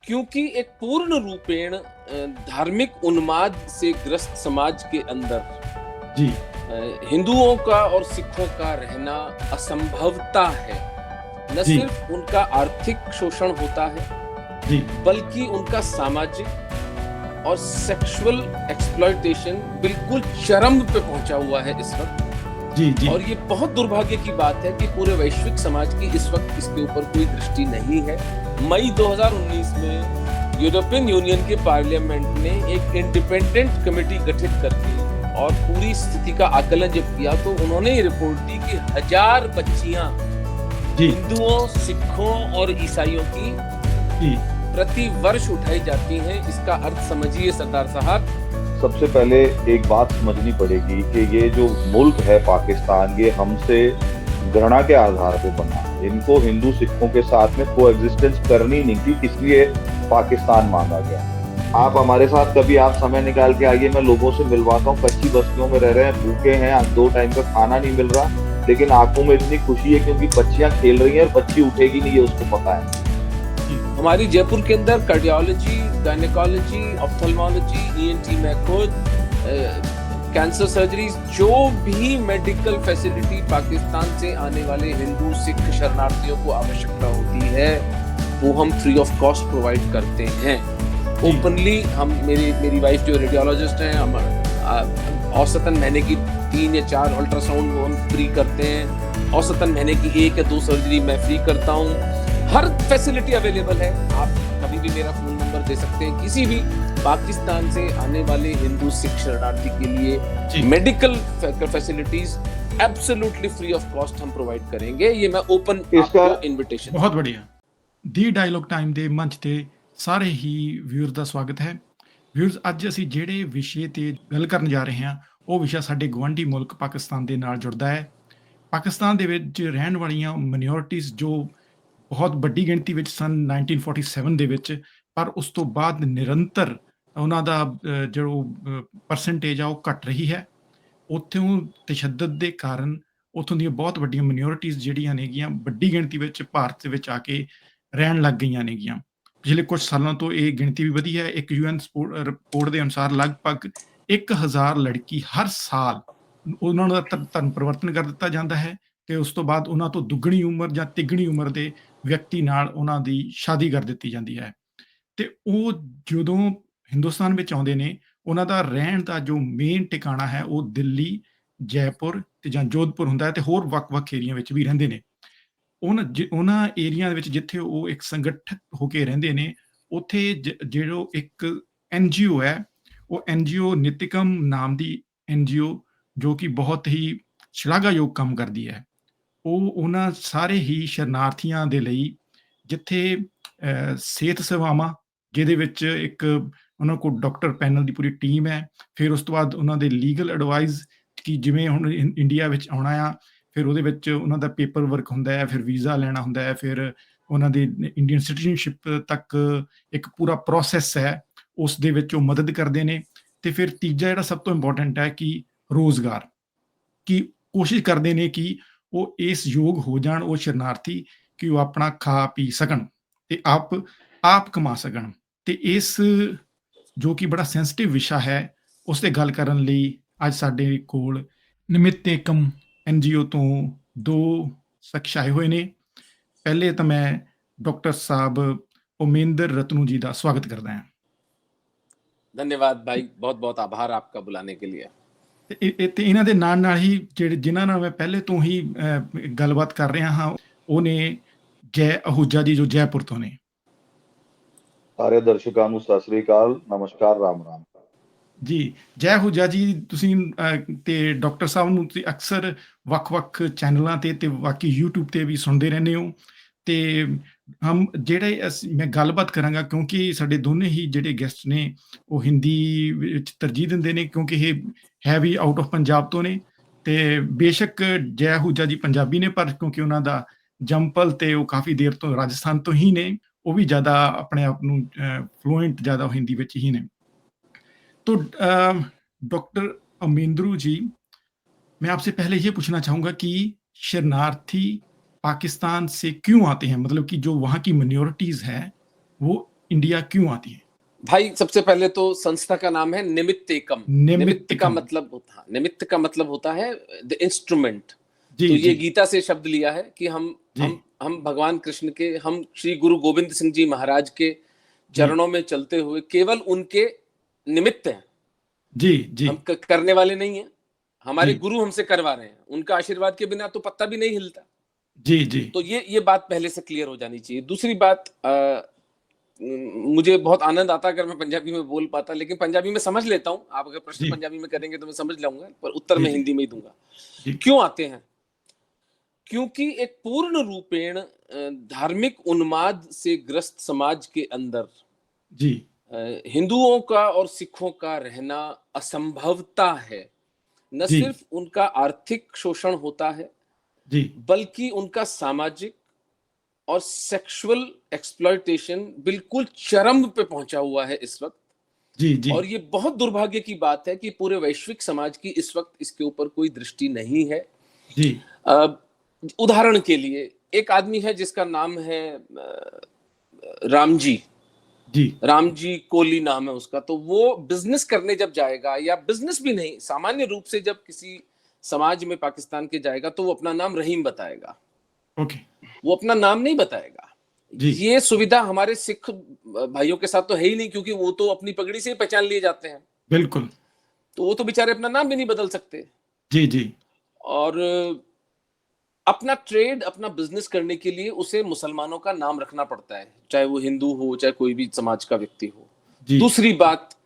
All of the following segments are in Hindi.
क्योंकि एक पूर्ण रूपेण धार्मिक उन्माद से ग्रस्त समाज के अंदर जी हिंदुओं का और सिखों का रहना असंभवता है। न जी सिर्फ उनका आर्थिक शोषण होता है, जी बल्कि उनका सामाजिक और सेक्सुअल एक्सप्लॉयटेशन बिल्कुल चरम पे पहुंचा हुआ है इस वक्त। जी जी और ये बहुत दुर्भाग्य की बात है कि पूरे वैश्विक समाज की इस वक्त इसके ऊपर कोई दृष्टि नहीं है। मई 2019 में यूरोपियन यूनियन के पार्लियामेंट ने एक इंडिपेंडेंट कमेटी गठित करके और पूरी स्थिति का आकलन जब किया तो उन्होंने ये रिपोर्ट दी कि 1000 बच्चियां जी हिंदुओं, सिखों और ईसाइयों की जी प्रति वर्ष उठाई जाती हैं। इसका अर्थ समझिए सरदार साहब। सबसे पहले एक बात समझनी पड़ेगी कि ये जो मुल्क है पाकिस्तान, ये हमसे घृणा के आधार पे बना। इनको हिंदू सिखों के साथ में कोएग्जिस्टेंस करनी नहीं थी, इसलिए पाकिस्तान मांगा गया। आप हमारे साथ कभी आप समय निकाल के आइए, मैं लोगों से मिलवाता हूँ, कच्ची बस्तियों में रह रहे हैं, भूखे हैं, 2 टाइम का खाना नहीं मिल रहा, लेकिन आंखों में इतनी खुशी है क्योंकि बच्चियां खेल रही हैं और बच्ची उठेगी नहीं, ये उसको पता है। हमारी जयपुर के अंदर कार्डियोलॉजी, गायनेकोलॉजी, ऑप्थेल्मोलॉजी, ईएनटी में खुद कैंसर सर्जरी, जो भी मेडिकल फैसिलिटी पाकिस्तान से आने वाले हिंदू सिख शरणार्थियों को आवश्यकता होती है वो हम फ्री ऑफ कॉस्ट प्रोवाइड करते हैं। ओपनली हम मेरी वाइफ जो रेडियोलॉजिस्ट हैं, हम औसतन महीने की 3 या 4 अल्ट्रासाउंड हम फ्री करते हैं। औसतन महीने की 1 या 2 सर्जरी मैं फ्री करता हूँ। हर फैसिलिटी अवेलेबल है। आप कभी भी मेरा फोन नंबर दे सकते हैं। किसी भी पाकिस्तान से आने वाले हिंदू सिख शरणार्थी के लिए medical facilities absolutely free of cost हम प्रोवाइड करेंगे। ये मैं ओपन आपको इनविटेशन। बहुत बढ़िया। ਦੀ ਡਾਇਲੋਗ ਟਾਈਮ ਦੇ ਮੰਚ ਤੇ ਸਾਰੇ ਹੀ ਵਿਊਅਰਸ ਦਾ ਸਵਾਗਤ ਹੈ। ਵਿਊਅਰਸ, ਅੱਜ ਅਸੀਂ ਜਿਹੜੇ ਵਿਸ਼ੇ ਤੇ ਗੱਲ ਕਰਨ ਜਾ ਰਹੇ ਹਾਂ ਉਹ ਵਿਸ਼ਾ ਸਾਡੇ ਗੁਆਂਢੀ ਮੁਲਕ ਪਾਕਿਸਤਾਨ ਦੇ ਨਾਲ ਜੁੜਦਾ ਹੈ। ਪਾਕਿਸਤਾਨ ਦੇ ਵਿੱਚ ਰਹਿਣ ਵਾਲੀਆਂ ਮਾਈਨੋਰਿਟੀਜ਼ ਜੋ ਬਹੁਤ ਵੱਡੀ ਗਿਣਤੀ ਵਿੱਚ ਸਨ 1947 ਦੇ ਵਿੱਚ, ਪਰ ਉਸ ਤੋਂ ਬਾਅਦ ਨਿਰੰਤਰ ਉਹਨਾਂ ਦਾ ਜੋ ਪਰਸੈਂਟੇਜ ਆ ਉਹ ਘਟ ਰਹੀ ਹੈ। ਉੱਥੋਂ ਤਸ਼ੱਦਦ ਦੇ ਕਾਰਨ ਉੱਥੋਂ ਦੀਆਂ ਬਹੁਤ ਵੱਡੀਆਂ ਮਾਈਨੋਰਿਟੀਜ਼ ਜਿਹੜੀਆਂ ਨੇਗੀਆਂ ਵੱਡੀ ਗਿਣਤੀ ਵਿੱਚ ਭਾਰਤ ਦੇ ਵਿੱਚ ਆ ਕੇ ਰਹਿਣ ਲੱਗ ਗਈਆਂ ਨੇਗੀਆਂ। ਪਿਛਲੇ ਕੁਝ ਸਾਲਾਂ ਤੋਂ ਇਹ ਗਿਣਤੀ ਵੀ ਵਧੀ ਹੈ। ਇੱਕ UN ਰਿਪੋਰਟ ਦੇ ਅਨੁਸਾਰ ਲਗਭਗ 1000 ਲੜਕੀ ਹਰ ਸਾਲ ਉਹਨਾਂ ਦਾ ਧਰਮ ਪਰਿਵਰਤਨ ਕਰ ਦਿੱਤਾ ਜਾਂਦਾ ਹੈ ਤੇ ਉਸ ਤੋਂ ਬਾਅਦ ਉਹਨਾਂ ਤੋਂ ਦੁੱਗਣੀ ਉਮਰ ਜਾਂ ਤਿੱਗਣੀ ਉਮਰ ਦੇ ਵਿਅਕਤੀ ਨਾਲ ਉਹਨਾਂ ਦੀ ਸ਼ਾਦੀ ਕਰ ਦਿੱਤੀ ਜਾਂਦੀ ਹੈ। ਤੇ ਉਹ ਜਦੋਂ ਹਿੰਦੁਸਤਾਨ ਵਿੱਚ ਆਉਂਦੇ ਨੇ, ਉਹਨਾਂ ਦਾ ਰਹਿਣ ਦਾ ਜੋ ਮੇਨ ਟਿਕਾਣਾ ਹੈ ਉਹ ਦਿੱਲੀ, ਜੈਪੁਰ ਤੇ ਜਾਂ ਜੋਧਪੁਰ ਹੁੰਦਾ ਹੈ ਤੇ ਹੋਰ ਵੱਖ-ਵੱਖ ਏਰੀਆ ਵਿੱਚ ਵੀ ਰਹਿੰਦੇ ਨੇ। ਉਹਨਾਂ ਏਰੀਆ ਵਿੱਚ ਜਿੱਥੇ ਉਹ ਇੱਕ ਸੰਗਠਿਤ ਹੋ ਕੇ ਰਹਿੰਦੇ ਨੇ, ਉੱਥੇ ਜਿਹੜਾ ਇੱਕ NGO ਹੈ, ਉਹ NGO ਨਿਤਿਕਮ ਨਾਮ ਦੀ NGO, ਜੋ ਕਿ ਬਹੁਤ ਹੀ ਸ਼ਲਾਘਾਯੋਗ ਕੰਮ ਕਰਦੀ ਹੈ। ਉਹ ਉਹਨਾਂ ਸਾਰੇ ਹੀ ਸ਼ਰਨਾਰਥੀਆਂ ਦੇ ਲਈ ਜਿੱਥੇ ਸਿਹਤ ਸੇਵਾਵਾਂ, ਜਿਹਦੇ ਵਿੱਚ ਇੱਕ ਉਹਨਾਂ ਕੋਲ ਡਾਕਟਰ ਪੈਨਲ ਦੀ ਪੂਰੀ ਟੀਮ ਹੈ। ਫਿਰ ਉਸ ਤੋਂ ਬਾਅਦ ਉਹਨਾਂ ਦੇ ਲੀਗਲ ਐਡਵਾਈਸ ਕਿ ਜਿਵੇਂ ਹੁਣ ਇੰਡੀਆ ਵਿੱਚ ਆਉਣਾ ਆ, ਫਿਰ ਉਹਦੇ ਵਿੱਚ ਉਹਨਾਂ ਦਾ ਪੇਪਰ ਵਰਕ ਹੁੰਦਾ ਹੈ, ਫਿਰ ਵੀਜ਼ਾ ਲੈਣਾ ਹੁੰਦਾ ਹੈ, ਫਿਰ ਉਹਨਾਂ ਦੇ ਇੰਡੀਅਨ ਸਿਟੀਜ਼ਨਸ਼ਿਪ ਤੱਕ ਇੱਕ ਪੂਰਾ ਪ੍ਰੋਸੈਸ ਹੈ, ਉਸ ਦੇ ਵਿੱਚ ਉਹ ਮਦਦ ਕਰਦੇ ਨੇ। ਤੇ ਫਿਰ ਤੀਜਾ ਜਿਹੜਾ ਸਭ ਤੋਂ ਇੰਪੋਰਟੈਂਟ ਹੈ ਕਿ ਰੋਜ਼ਗਾਰ, ਕਿ ਕੋਸ਼ਿਸ਼ ਕਰਦੇ ਨੇ ਕਿ ਉਹ ਇਸ ਯੋਗ ਹੋ ਜਾਣ ਉਹ ਸ਼ਰਨਾਰਥੀ ਕਿ ਉਹ ਆਪਣਾ ਖਾ ਪੀ ਸਕਣ ਤੇ ਆਪ ਕਮਾ ਸਕਣ। ਤੇ ਇਸ ਜੋ ਕਿ ਬੜਾ ਸੈਂਸਿਟਿਵ ਵਿਸ਼ਾ ਹੈ, ਉਸ ਤੇ ਗੱਲ ਕਰਨ ਲਈ ਅੱਜ ਸਾਡੇ ਕੋਲ ਨਿਮਿਤ ਏਕਮ NGO ਤੋਂ 2 ਸ਼ਖਸ ਆਏ ਹੋਏ ਨੇ। ਪਹਿਲੇ ਤਾਂ ਮੈਂ ਡਾਕਟਰ ਸਾਹਿਬ ਉਮੇਂਦਰ ਰਤਨੂ ਜੀ ਦਾ ਸਵਾਗਤ ਕਰਦਾ ਹਾਂ। धन्यवाद भाई, बहुत बहुत आभार आपका बुलाने के लिए। ਤੇ ਇਹਨਾਂ ਦੇ ਨਾਲ ਹੀ ਜਿਨ੍ਹਾਂ ਨਾਲ ਮੈਂ ਪਹਿਲੇ ਤੋਂ ਹੀ ਗੱਲਬਾਤ ਕਰ ਰਿਹਾ ਹਾਂ, ਉਹ ਨੇ ਜੈ ਅਹੂਜਾ ਜੀ, ਜੋ ਜੈਪੁਰ ਤੋਂ ਨੇ। ਸਾਰੇ ਦਰਸ਼ਕਾਂ ਨੂੰ ਸਤਿ ਸ੍ਰੀ ਅਕਾਲ, ਨਮਸਕਾਰ, ਰਾਮ ਰਾਮ ਜੀ। ਜੈ ਅਹੂਜਾ ਜੀ, ਤੁਸੀਂ ਤੇ ਡਾਕਟਰ ਸਾਹਿਬ ਨੂੰ ਤੁਸੀਂ ਅਕਸਰ ਵੱਖ-ਵੱਖ ਚੈਨਲਾਂ ਤੇ ਬਾਕੀ YouTube ਤੇ ਵੀ ਸੁਣਦੇ ਰਹਿੰਦੇ ਹੋ। ਤੇ ਜਿਹੜੇ ਮੈਂ ਗੱਲਬਾਤ ਕਰਾਂਗਾ, ਕਿਉਂਕਿ ਸਾਡੇ ਦੋਨੇ ਹੀ ਜਿਹੜੇ ਗੈਸਟ ਨੇ ਉਹ ਹਿੰਦੀ ਵਿੱਚ ਤਰਜੀਹ ਦਿੰਦੇ ਨੇ, ਕਿਉਂਕਿ ਇਹ ਹੈ ਵੀ ਆਊਟ ਆਫ ਪੰਜਾਬ ਤੋਂ ਨੇ। ਤੇ ਬੇਸ਼ੱਕ ਜੈ ਅਹੂਜਾ ਜੀ ਪੰਜਾਬੀ ਨੇ, ਪਰ ਕਿਉਂਕਿ ਉਹਨਾਂ ਦਾ ਜੰਮਪਲ ਤੇ ਉਹ ਕਾਫੀ ਦੇਰ ਤੋਂ ਰਾਜਸਥਾਨ ਤੋਂ ਹੀ ਨੇ, ਉਹ ਵੀ ਜ਼ਿਆਦਾ ਆਪਣੇ ਆਪ ਨੂੰ ਫਲੂਐਂਟ ਜ਼ਿਆਦਾ ਹਿੰਦੀ ਵਿੱਚ ਹੀ ਨੇ। तो डॉक्टर अमेंद्रू जी, मैं आपसे पहले ये पूछना चाहूँगा कि शरणार्थी पाकिस्तान से क्यों आते हैं? मतलब कि जो वहाँ की माइनॉरिटीज़ है वो इंडिया क्यों आती है? भाई सबसे पहले तो संस्था का नाम है निमित्त एकम। निमित्त का मतलब होता है द इंस्ट्रूमेंट। जी, तो ये जी, गीता से शब्द लिया है कि हम भगवान कृष्ण के, हम श्री गुरु गोविंद सिंह जी महाराज के चरणों में चलते हुए केवल उनके निमित्त हैं। जी, जी, हम करने वाले नहीं हैं। हमारे जी, गुरु हमसे करवा रहे हैं, उनका आशीर्वाद के बिना तो पत्ता भी नहीं हिलता। जी, जी, तो ये बात पहले से क्लियर हो जानी चाहिए। दूसरी बात, मुझे बहुत आनंद आता अगर मैं पंजाबी में बोल पाता, लेकिन पंजाबी में समझ लेता हूँ। आप अगर प्रश्न जी, पंजाबी में करेंगे तो मैं समझ लाऊंगा, पर उत्तर जी, मैं जी, हिंदी में ही दूंगा। जी, क्यों आते हैं? क्योंकि एक पूर्ण रूपेण धार्मिक उन्माद से ग्रस्त समाज के अंदर जी, हिंदुओं का और सिखों का रहना असंभवता है। न जी, सिर्फ उनका आर्थिक शोषण होता है, जी, बल्कि उनका सामाजिक और सेक्सुअल एक्सप्लॉयटेशन बिल्कुल चरम पे पहुंचा हुआ है इस वक्त। जी, जी, और ये बहुत दुर्भाग्य की बात है कि पूरे वैश्विक समाज की इस वक्त इसके ऊपर कोई दृष्टि नहीं है। जी, उदाहरण के लिए एक आदमी है जिसका नाम है राम जी। जी, राम जी कोहली नाम है उसका। तो वो बिजनेस करने जब जाएगा, या बिजनेस भी नहीं, सामान्य रूप से जब किसी समाज में पाकिस्तान के जाएगा, तो वो अपना नाम रहीम बताएगा, ओके, वो अपना नाम नहीं बताएगा। जी, ये सुविधा हमारे सिख भाइयों के साथ तो है ही नहीं, क्योंकि वो तो अपनी पगड़ी से ही पहचान लिए जाते हैं। बिल्कुल, तो वो तो बेचारे अपना नाम भी नहीं बदल सकते। जी, जी, और अपना ट्रेड, अपना बिजनेस करने के लिए उसे मुसलमानों का नाम रखना पड़ता है, चाहे वो हिंदू हो, चाहे कोई भी समाज का व्यक्ति हो। जी, दूसरी बात,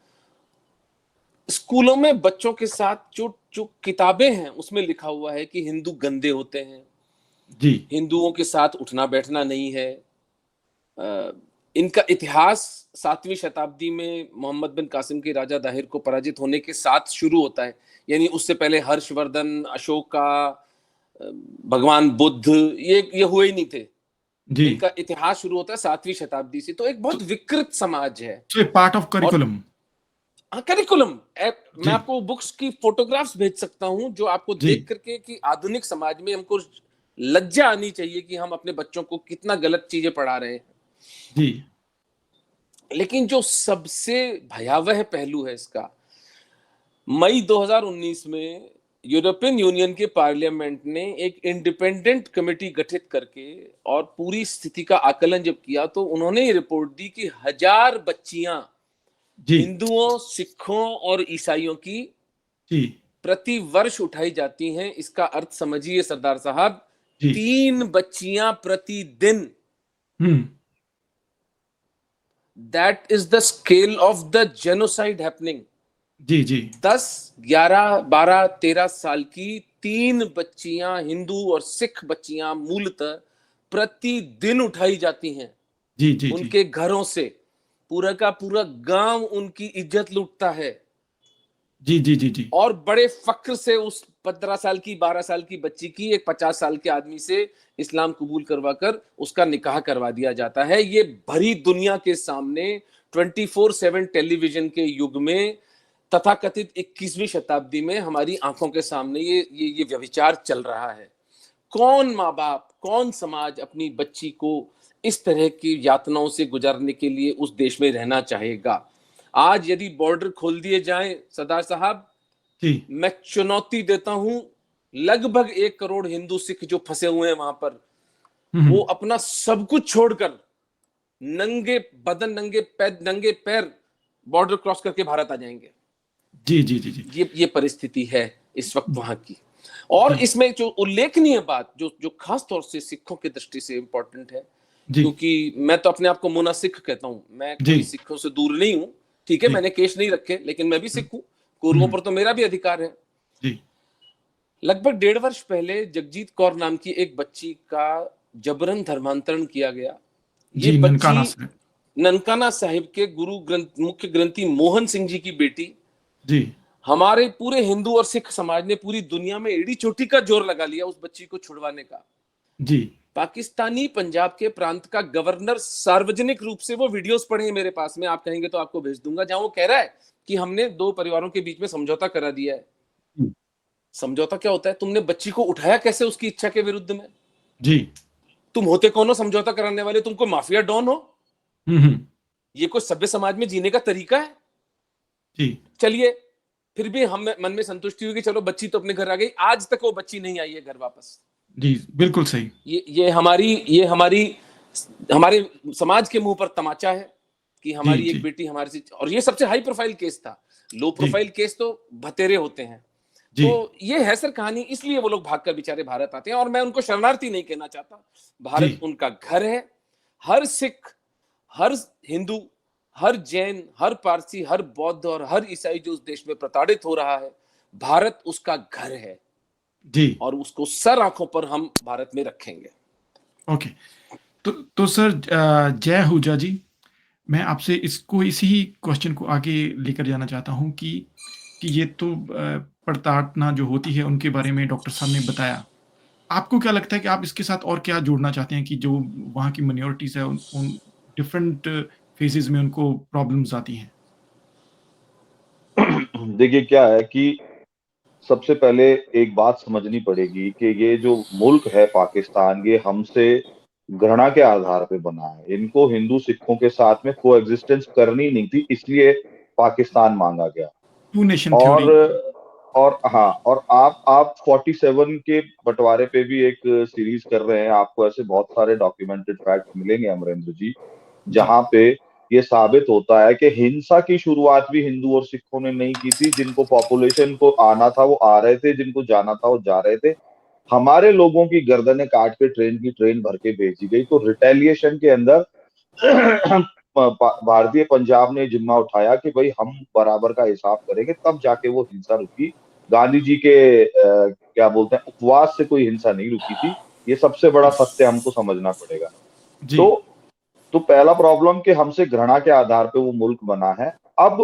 स्कूलों में बच्चों के साथ जो जो किताबें हैं उसमें लिखा हुआ है कि हिंदू गंदे होते हैं, जी, हिंदुओं के साथ उठना बैठना नहीं है। इनका इतिहास 7वीं शताब्दी में मोहम्मद बिन कासिम के राजा दाहिर को पराजित होने के साथ शुरू होता है। यानी उससे पहले हर्षवर्धन, अशोका, भगवान बुद्ध, ये हुए ही नहीं थे। जी, इनका इतिहास शुरू होता है 7वीं शताब्दी से। तो एक बहुत विकृत समाज है। सो पार्ट ऑफ और करिकुलम। करिकुलम, मैं जी, आपको बुक्स की फोटोग्राफ्स भेज सकता हूं जो आपको जी, देख करके कि आधुनिक समाज में हमको लज्जा आनी चाहिए कि हम अपने बच्चों को कितना गलत चीजें पढ़ा रहे हैं। जी, लेकिन जो सबसे भयावह पहलू है इसका, मई 2019 में यूरोपियन यूनियन के पार्लियामेंट ने एक इंडिपेंडेंट कमेटी गठित करके और पूरी स्थिति का आकलन जब किया, तो उन्होंने ये रिपोर्ट दी कि 1000 बच्चियां जी, हिंदुओं, सिखों और ईसाइयों की जी, प्रति वर्ष उठाई जाती हैं। इसका अर्थ समझिए सरदार साहब, जी, 3 बच्चियां प्रतिदिन। Hmm, that is the scale of the genocide happening. जी, जी, 10, 11, 12, 13 साल की 3 बच्चियां, हिंदू और सिख बच्चियां मूलतः प्रतिदिन उठाई जाती हैं जी, जी, जी, उनके घरों से। पूरा का पूरा गांव उनकी इज्जत लूटता है, जी, जी, जी, जी, और बड़े फक्र से उस 15 साल की, 12 साल की बच्ची की एक 50 साल के आदमी से इस्लाम कबूल करवाकर उसका निकाह करवा दिया जाता है। ये भरी दुनिया के सामने 24/7 टेलीविजन के युग में, तथाकथित 21वीं शताब्दी में हमारी आंखों के सामने ये व्यभिचार चल रहा है। कौन माँ बाप, कौन समाज अपनी बच्ची को इस तरह की यातनाओं से गुजरने के लिए उस देश में रहना चाहेगा? आज यदि बॉर्डर खोल दिए जाएं सरदार साहब, जी, मैं चुनौती देता हूं, लगभग 1 करोड़ हिंदू सिख जो फंसे हुए हैं वहां पर, वो अपना सब कुछ छोड़कर नंगे बदन, नंगे पैर बॉर्डर क्रॉस करके भारत आ जाएंगे। जी, जी, जी, जी, ये परिस्थिति है इस वक्त वहां की। और जी, इसमें जो उल्लेखनीय बात, जो खास तौर से सिखों की दृष्टि से इंपॉर्टेंट है, जी, क्योंकि मैं तो अपने आप को मुना सिख कहता हूं, मैं जी, कोई सिखों से दूर नहीं हूं। ठीक है, जी, मैंने केश नहीं रखे, लेकिन मैं भी सिख हूं, गुरुओं पर तो मेरा भी अधिकार है। जी, लगभग 1.5 वर्ष पहले जगजीत कौर नाम की एक बच्ची का जबरन धर्मांतरण किया गया। ये जी, ननकाना बच्ची से, ननकाना साहिब के मुख्य ग्रंथी मोहन सिंह जी की बेटी। जी, हमारे पूरे हिंदू और सिख समाज ने पूरी दुनिया में एड़ी चोटी का जोर लगा लिया उस बच्ची को छुड़वाने का। जी, पाकिस्तानी पंजाब के प्रांत का गवर्नर सार्वजनिक रूप से, वो वीडियोस पड़े हैं मेरे पास में, आप कहेंगे तो आपको भेज दूंगा, जहां वो कह रहा है कि हमने 2 परिवारों के बीच में समझौता करा दिया है। समझौता क्या होता है? तुमने बच्ची को उठाया कैसे उसकी इच्छा के विरुद्ध में? जी, तुम होते कौन हो समझौता कराने वाले? तुम कोई माफिया डॉन हो? हम्म, ये कोई सभ्य समाज में जीने का तरीका है? जी चलिए, फिर भी हम मन में संतुष्टि हुई कि चलो बच्ची तो अपने घर आ गई। आज तक वो बच्ची नहीं आई है घर वापस। जी बिल्कुल सही। ये हमारी हमारे समाज के मुंह पर तमाचा है कि हमारी जी एक बेटी हमारे से, और ये सबसे हाई प्रोफाइल केस था। लो प्रोफाइल केस तो भतेरे होते हैं। जी तो ये है सर कहानी, इसलिए वो लोग भागकर बेचारे भारत आते हैं। और मैं उनको शरणार्थी नहीं कहना चाहता, भारत जी उनका घर है। हर सिख, हर हिंदू, हर जैन, हर पारसी, हर बौद्ध और हर ईसाई जो उस देश में प्रताड़ित हो रहा है, भारत उसका घर है जी और उसको सर आंखों पर हम भारत में रखेंगे। ओके। तो सर जय आहूजा जी, मैं आपसे इसी क्वेश्चन को आगे लेकर जाना चाहता हूँ कि ये तो प्रताड़ना जो होती है उनके बारे में डॉक्टर साहब ने बताया। आपको क्या लगता है कि आप इसके साथ और क्या जोड़ना चाहते हैं कि जो वहाँ की माइनॉरिटीज़ है उन डिफरेंट फेजेस में उनको प्रॉब्लम्स आती हैं? देखिए क्या है कि सबसे पहले एक बात समझनी पड़ेगी कि ये जो मुल्क है पाकिस्तान, ये हमसे घृणा के आधार पे बना है। इनको हिंदू सिखों के साथ में कोएग्जिस्टेंस करनी नहीं थी, इसलिए पाकिस्तान मांगा गया। टू नेशन और थ्योरी। और हाँ, और आप 47 के बंटवारे पे भी एक सीरीज कर रहे हैं। आपको ऐसे बहुत सारे डॉक्यूमेंटेड फैक्ट मिलेंगे अमरेंद्र जी, जी जहां पे ये साबित होता है कि हिंसा की शुरुआत भी हिंदू और सिखों ने नहीं की थी। जिनको पॉपुलेशन को आना था वो आ रहे थे, जिनको जाना था वो जा रहे थे। हमारे लोगों की गर्दनें काट के ट्रेन की ट्रेन भर के भेजी गई। तो रिटेलिएशन के अंदर भारतीय पंजाब ने जिम्मा उठाया कि भाई हम बराबर का हिसाब करेंगे, तब जाके वो हिंसा रुकी। गांधी जी के क्या बोलते हैं, उपवास से कोई हिंसा नहीं रुकी थी। ये सबसे बड़ा सत्य हमको समझना पड़ेगा। जी तो तो पहला प्रॉब्लम कि हमसे घृणा के आधार पे वो मुल्क बना है। अब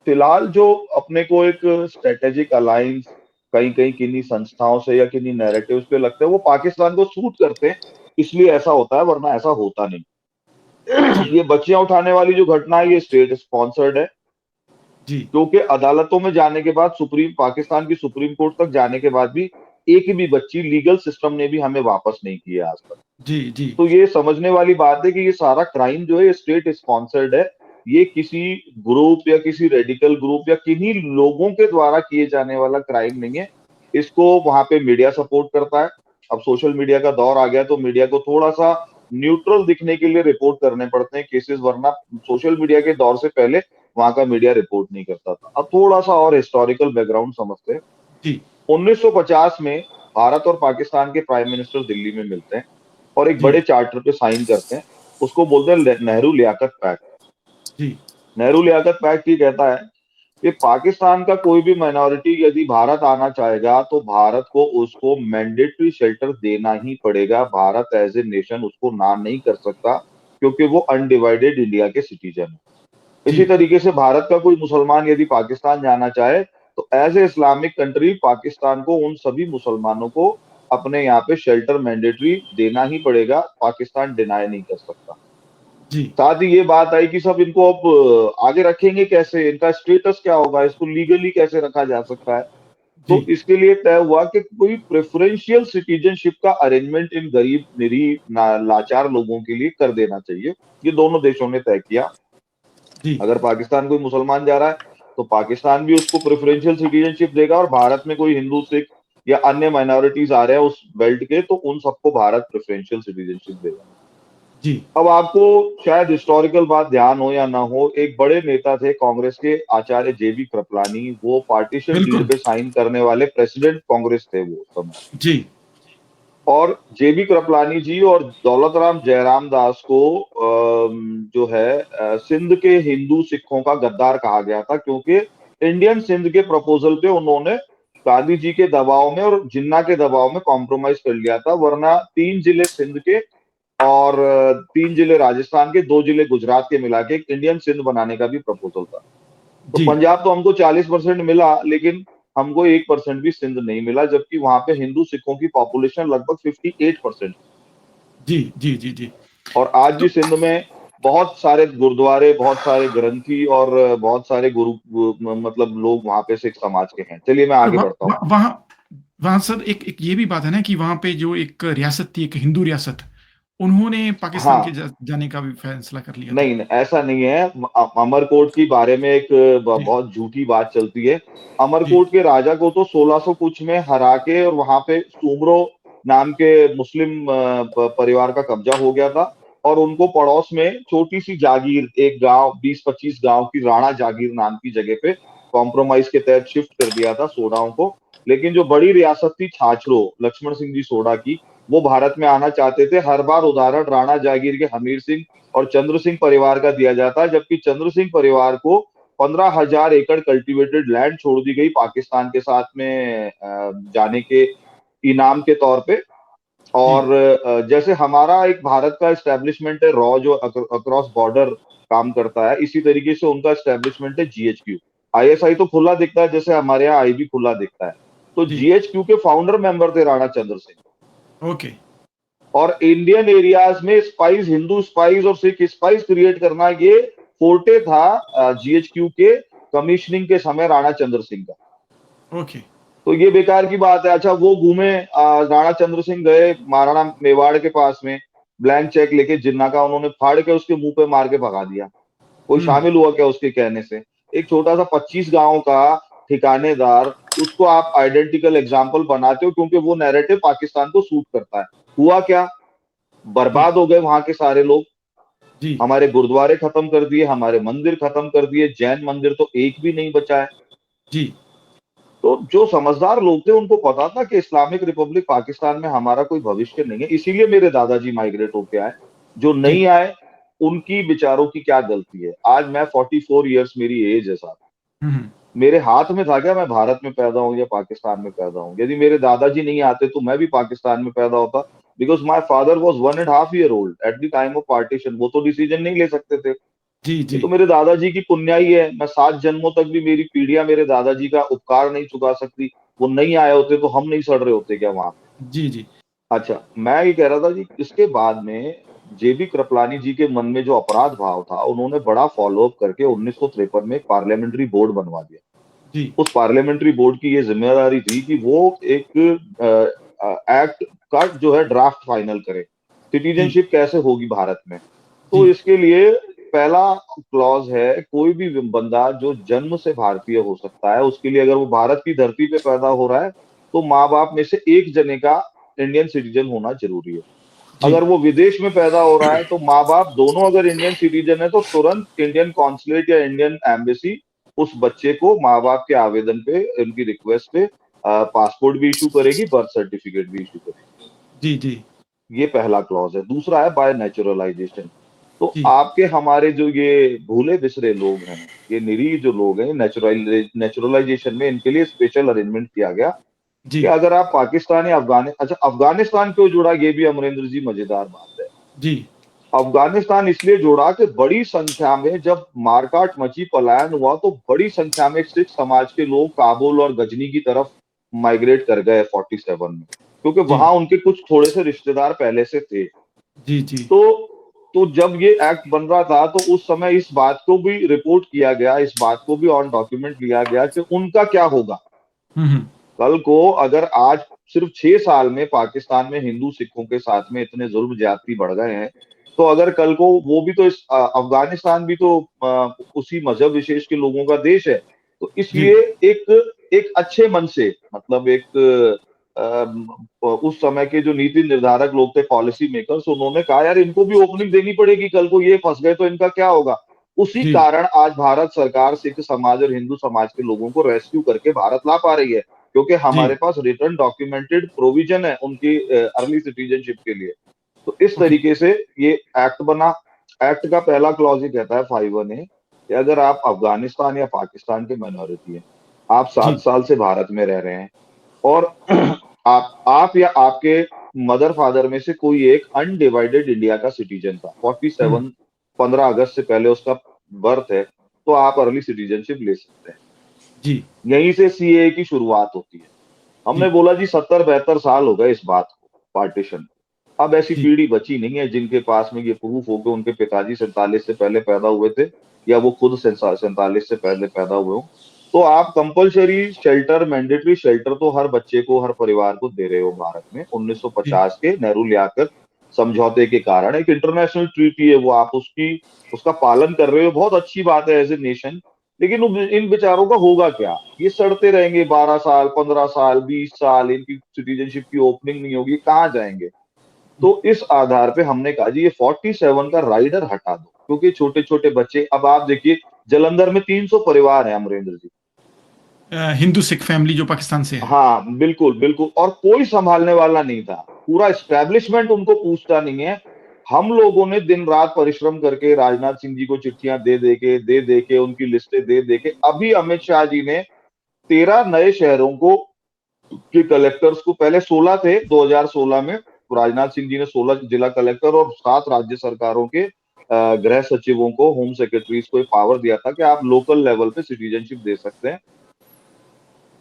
फिलहाल जो अपने को एक स्ट्रेटेजिक अलायंस कहीं कहीं किन्हीं संस्थाओं से या किन्हीं नैरेटिव्स पे लगते हैं, वो पाकिस्तान को सूट करते हैं, इसलिए ऐसा होता है, वरना ऐसा होता नहीं। जी ये बच्चियां उठाने वाली जो घटना है, ये स्टेट स्पॉन्सर्ड है, जी क्योंकि अदालतों में जाने के बाद, पाकिस्तान की सुप्रीम कोर्ट तक जाने के बाद भी एक भी बच्ची लीगल सिस्टम ने भी हमें वापस नहीं किया आज तक। जी जी तो ये समझने वाली बात है कि ये सारा क्राइम जो है, ये स्टेट स्पॉन्सर्ड है। ये किसी ग्रुप या किसी रेडिकल ग्रुप या किन्हीं लोगों के द्वारा किए जाने वाला क्राइम नहीं है। इसको वहां पे मीडिया सपोर्ट करता है। अब सोशल मीडिया का दौर आ गया, तो मीडिया को थोड़ा सा न्यूट्रल दिखने के लिए रिपोर्ट करने पड़ते हैं केसेस, वरना सोशल मीडिया के दौर से पहले वहां का मीडिया रिपोर्ट नहीं करता था। अब थोड़ा सा और हिस्टोरिकल बैकग्राउंड समझते हैं। जी 1950 में भारत और पाकिस्तान के प्राइम मिनिस्टर दिल्ली में मिलते हैं और एक जी बड़े चार्टर पे साइन करते हैं। उसको बोलते हैं नेहरू लियाकत पैक्ट। जी नेहरू लियाकत पैक्ट ये कहता है कि पाकिस्तान का कोई भी माइनॉरिटी यदि भारत आना चाहेगा तो भारत को उसको मैंडेटरी शेल्टर देना ही पड़ेगा। भारत एज ए नेशन उसको ना नहीं कर सकता, क्योंकि वो अनडिवाइडेड इंडिया के सिटीजन है। जी इसी तरीके से भारत का कोई मुसलमान यदि पाकिस्तान जाना चाहे तो as a Islamic country Pakistan को उन सभी मुसलमानों को अपने यहाँ पे शेल्टर मैंडेटरी देना ही पड़ेगा। पाकिस्तान डिनाई नहीं कर सकता। जी साथ ही ये बात आई कि सब इनको अब आगे रखेंगे कैसे, इनका स्टेटस क्या होगा, इसको लीगली कैसे रखा जा सकता है। जी तो इसके लिए तय हुआ कि कोई प्रेफरेंशियल सिटीजनशिप का अरेंजमेंट इन गरीब निरीह लाचार लोगों के लिए कर देना चाहिए। ये दोनों देशों ने तय किया। जी अगर पाकिस्तान कोई मुसलमान जा रहा है तो पाकिस्तान भी उसको प्रेफरेंशियल सिटीजनशिप देगा, और भारत में कोई हिंदू सिख या अन्य माइनॉरिटीज आ रहे हैं उस बेल्ट के, तो उन सबको भारत प्रेफरेंशियल सिटीजनशिप देगा। जी अब आपको शायद हिस्टोरिकल बात ध्यान हो या ना हो, एक बड़े नेता थे कांग्रेस के, आचार्य जेबी कृपलानी। वो पार्टीशन डीड बिल्कुल पे साइन करने वाले प्रेसिडेंट कांग्रेस थे वो समय। जी और जेबी कृपलानी जी और दौलत राम जयराम दास को जो है सिंध के हिंदू सिखों का गद्दार कहा गया था, क्योंकि इंडियन सिंध के प्रपोजल पे उन्होंने गांधी जी के दबाव में और जिन्ना के दबाव में कॉम्प्रोमाइज कर लिया था। वरना 3 जिले सिंध के और 3 जिले राजस्थान के, 2 जिले गुजरात के मिला के एक इंडियन सिंध बनाने का भी प्रपोजल था। तो जी पंजाब तो हमको 40% मिला, लेकिन हमको 1% भी सिंध नहीं मिला, जबकि वहां पे हिंदू सिखों की पॉपुलेशन लगभग 58%। जी जी जी जी और आज तो भी सिंध में बहुत सारे गुरुद्वारे, बहुत सारे ग्रंथी और बहुत सारे मतलब लोग वहां पे सिख समाज के हैं। चलिए मैं आगे बढ़ता हूँ। वहाँ वहाँ सर एक ये भी बात है ना कि वहाँ पे जो एक रियासत थी, एक हिंदू रियासत, उन्होंने पाकिस्तान के हाँ, जाने का भी फैसला कर लिया था। नहीं, नहीं, ऐसा नहीं है। अमरकोट के बारे में एक जी, बहुत झूठी बात चलती है। जी, अमरकोट के राजा को तो 1600 कुछ में हरा के और वहां पे सुमरो नाम के मुस्लिम परिवार का कब्जा हो गया था, और उनको पड़ोस में छोटी सी जागीर, एक गांव 20-25 गांव की राणा जागीर नाम की जगह पे कॉम्प्रोमाइज के तहत शिफ्ट कर दिया था सोडाओं को। लेकिन जो बड़ी रियासत थी छाछड़ो लक्ष्मण सिंह जी सोडा की, वो भारत में आना चाहते थे। हर बार उदाहरण राणा जागीर के हमीर सिंह और चंद्र सिंह परिवार का दिया जाता है, जबकि चंद्र सिंह परिवार को 15,000 एकड़ कल्टीवेटेड लैंड छोड़ दी गई पाकिस्तान के साथ में जाने के इनाम के तौर पे। जी, और जैसे हमारा एक भारत का एस्टेब्लिशमेंट है रॉ, जो अक्रॉस बॉर्डर काम करता है, इसी तरीके से उनका एस्टेब्लिशमेंट है जीएचक्यू। आईएसआई तो खुला दिखता है, जैसे हमारे यहाँ आईबी खुला दिखता है। तो जी, जीएचक्यू के फाउंडर मेंबर थे राणा चंद्र सिंह। ओके, और इंडियन एरियाज में स्पाइस, हिंदू स्पाइस और सिख स्पाइस क्रिएट करना, ये फोर्टे था जीएचक्यू के कमीशनिंग के समय राणा चंद्र सिंह का। ओके, तो ये बेकार की बात है। अच्छा, वो घूमे, राणा चंद्र सिंह गए महाराणा मेवाड़ के पास में, ब्लैंक चेक लेके जिन्ना का उन्होंने फाड़ के उसके मुंह पे मार के भगा दिया। कोई हुँ, शामिल हुआ क्या उसके कहने से? एक छोटा सा 25 गांव का ठिकानेदार, उसको आप आइडेंटिकल एग्जाम्पल बनाते हो क्योंकि वो नैरेटिव पाकिस्तान को सूट करता है। हुआ क्या? जी, बर्बाद हो गए वहां के सारे लोग। जी, हमारे गुरुद्वारे खत्म कर दिए, हमारे मंदिर खत्म कर दिए, जैन मंदिर तो एक भी नहीं बचा है। जी, तो जो समझदार लोग थे उनको पता था कि इस्लामिक रिपब्लिक पाकिस्तान में हमारा कोई भविष्य नहीं है, इसीलिए मेरे दादाजी माइग्रेट होके आए। जो जी, नहीं आए, उनकी बेचारों की क्या गलती है? आज मैं 44 ईयर्स मेरी एज है साहब। हुँ, हुँ, मेरे हाथ में था क्या मैं भारत में पैदा हूँ या पाकिस्तान में पैदा हूँ? यदि मेरे दादाजी नहीं आते तो मैं भी पाकिस्तान में पैदा होता, because my father was 1.5 year old at the time of partition. वो तो डिसीजन नहीं ले सकते थे। जी, ये जी, तो मेरे दादाजी की पुण्याई है। मैं 7 जन्मों तक भी मेरी पीढ़ियां मेरे दादाजी का उपकार नहीं चुका सकती। वो नहीं आए होते तो हम नहीं सड़ रहे होते क्या वहां पे? जी, जी, अच्छा, मैं ये कह रहा था कि इसके बाद में जेबी कृपलानी जी के मन में जो अपराध भाव था, उन्होंने बड़ा फॉलो अप करके 1953 में एक पार्लियामेंट्री बोर्ड बनवा दिया। जी, उस पार्लियामेंट्री बोर्ड की ये जिम्मेदारी थी कि वो एक एक्ट का जो है ड्राफ्ट फाइनल करे, जी, सिटीजनशिप कैसे होगी भारत में। तो जी, इसके लिए पहला क्लॉज है, कोई भी बंदा जो जन्म से भारतीय हो सकता है, उसके लिए अगर वो भारत की धरती पे पैदा हो रहा है, तो माँ बाप में से एक जने का इंडियन सिटीजन होना जरूरी है। जी, अगर वो विदेश में पैदा हो रहा है, तो माँ बाप दोनों अगर इंडियन सिटीजन है, तो तुरंत इंडियन कॉन्सुलेट या इंडियन एम्बेसी उस बच्चे को माँ बाप के आवेदन पे, उनकी रिक्वेस्ट पे पासपोर्ट भी इशू करेगी, बर्थ सर्टिफिकेट भी इशू करेगी। जी, जी, ये पहला क्लॉज है। दूसरा है बाय नेचुरलाइजेशन। तो जी, आपके हमारे जो ये भूले बिसरे लोग हैं, ये निरीह जो लोग हैं, नेचुरलाइजेशन में इनके लिए स्पेशल अरेंजमेंट किया गया कि जी, अगर आप पाकिस्तान या अच्छा, अफगानिस्तान क्यों जुड़ा, ये भी अमरेंद्र जी मजेदार बात है। जी, अफगानिस्तान इसलिए जोड़ा कि बड़ी संख्या में जब मारकाट मची, पलायन हुआ, तो बड़ी संख्या में सिख समाज के लोग काबुल और गजनी की तरफ माइग्रेट कर गए 47 में, क्योंकि जी, वहां उनके कुछ थोड़े से रिश्तेदार पहले से थे। जी, जी, तो तो जब ये एक्ट बन रहा था, तो उस समय इस बात को भी रिपोर्ट किया गया, इस बात को भी ऑन डॉक्यूमेंट लिया गया कि उनका क्या होगा हुँ, हुँ, कल को। अगर आज सिर्फ 6 साल में पाकिस्तान में हिंदू सिखों के साथ में इतने जुल्म ज्यादती बढ़ गए हैं, तो अगर कल को वो भी तो अफगानिस्तान भी तो उसी मजहब विशेष के लोगों का देश है। तो जी, इसलिए एक एक अच्छे मन से, मतलब एक उस समय के जो नीति निर्धारक लोग थे, पॉलिसी मेकर्स, उन्होंने कहा यार इनको भी ओपनिंग देनी पड़ेगी, कल को ये फंस गए तो इनका क्या होगा। उसी जी, कारण आज भारत सरकार सिख समाज और हिंदू समाज के लोगों को रेस्क्यू करके भारत ला पा रही है, क्योंकि जी, हमारे पास रिटर्न डॉक्यूमेंटेड प्रोविजन है उनकी अर्ली सिटीजनशिप के लिए। तो इस ओके, तरीके से ये एक्ट बना। एक्ट का पहला क्लॉज ये कहता है 51A कि अगर आप अफगानिस्तान या पाकिस्तान के माइनॉरिटी हैं, आप जी, 7 साल से भारत में रह रहे हैं, और आप या आपके मदर फादर में से कोई एक अनडिवाइडेड इंडिया का सिटीजन था, हुँ, 47 15 अगस्त से पहले उसका बर्थ है, तो आप अर्ली सिटीजनशिप ले सकते हैं। जी, यहीं से सीएए की शुरुआत होती है। हमने जी, बोला जी 70-72 साल हो गए इस बात को, पार्टीशन। अब ऐसी जी, पीढ़ी बची नहीं है जिनके पास में ये प्रूफ हो कि उनके पिताजी 47 से पहले पैदा हुए थे, या वो खुद 47 से पहले पैदा हुए हों। तो आप कंपल्सरी शेल्टर, मैंडेटरी शेल्टर तो हर बच्चे को, हर परिवार को दे रहे हो भारत में, जी, 1950 के नेहरू ले आकर समझौते के कारण। एक इंटरनेशनल ट्रीटी है वो, आप उसका पालन कर रहे हो, बहुत अच्छी बात है एज ए नेशन। लेकिन इन बेचारों का होगा क्या? ये सड़ते रहेंगे 12 साल, 15 साल, 20 साल, इनकी सिटीजनशिप की ओपनिंग नहीं होगी, कहाँ जाएंगे? तो इस आधार पे हमने कहा जी ये 47 का राइडर हटा दो, क्योंकि छोटे छोटे बच्चे, अब आप देखिए जलंधर में 300 परिवार है अमरेंद्र जी। हिंदू सिख फैमिली जो पाकिस्तान से है। हाँ बिल्कुल बिल्कुल, और कोई संभालने वाला नहीं था, पूरा एस्टेब्लिशमेंट उनको पूछता नहीं है। हम लोगों ने दिन रात परिश्रम करके राजनाथ सिंह जी को चिट्ठियां दे के उनकी लिस्टें दे के अभी अमित शाह जी ने 13 नए शहरों को के कलेक्टर्स को, पहले 16 थे 2016 में, तो राजनाथ सिंह जी ने 16 जिला कलेक्टर और 7 राज्य सरकारों के गृह सचिवों को, होम सेक्रेटरीज को पावर दिया था कि आप लोकल लेवल पे सिटीजनशिप दे सकते हैं।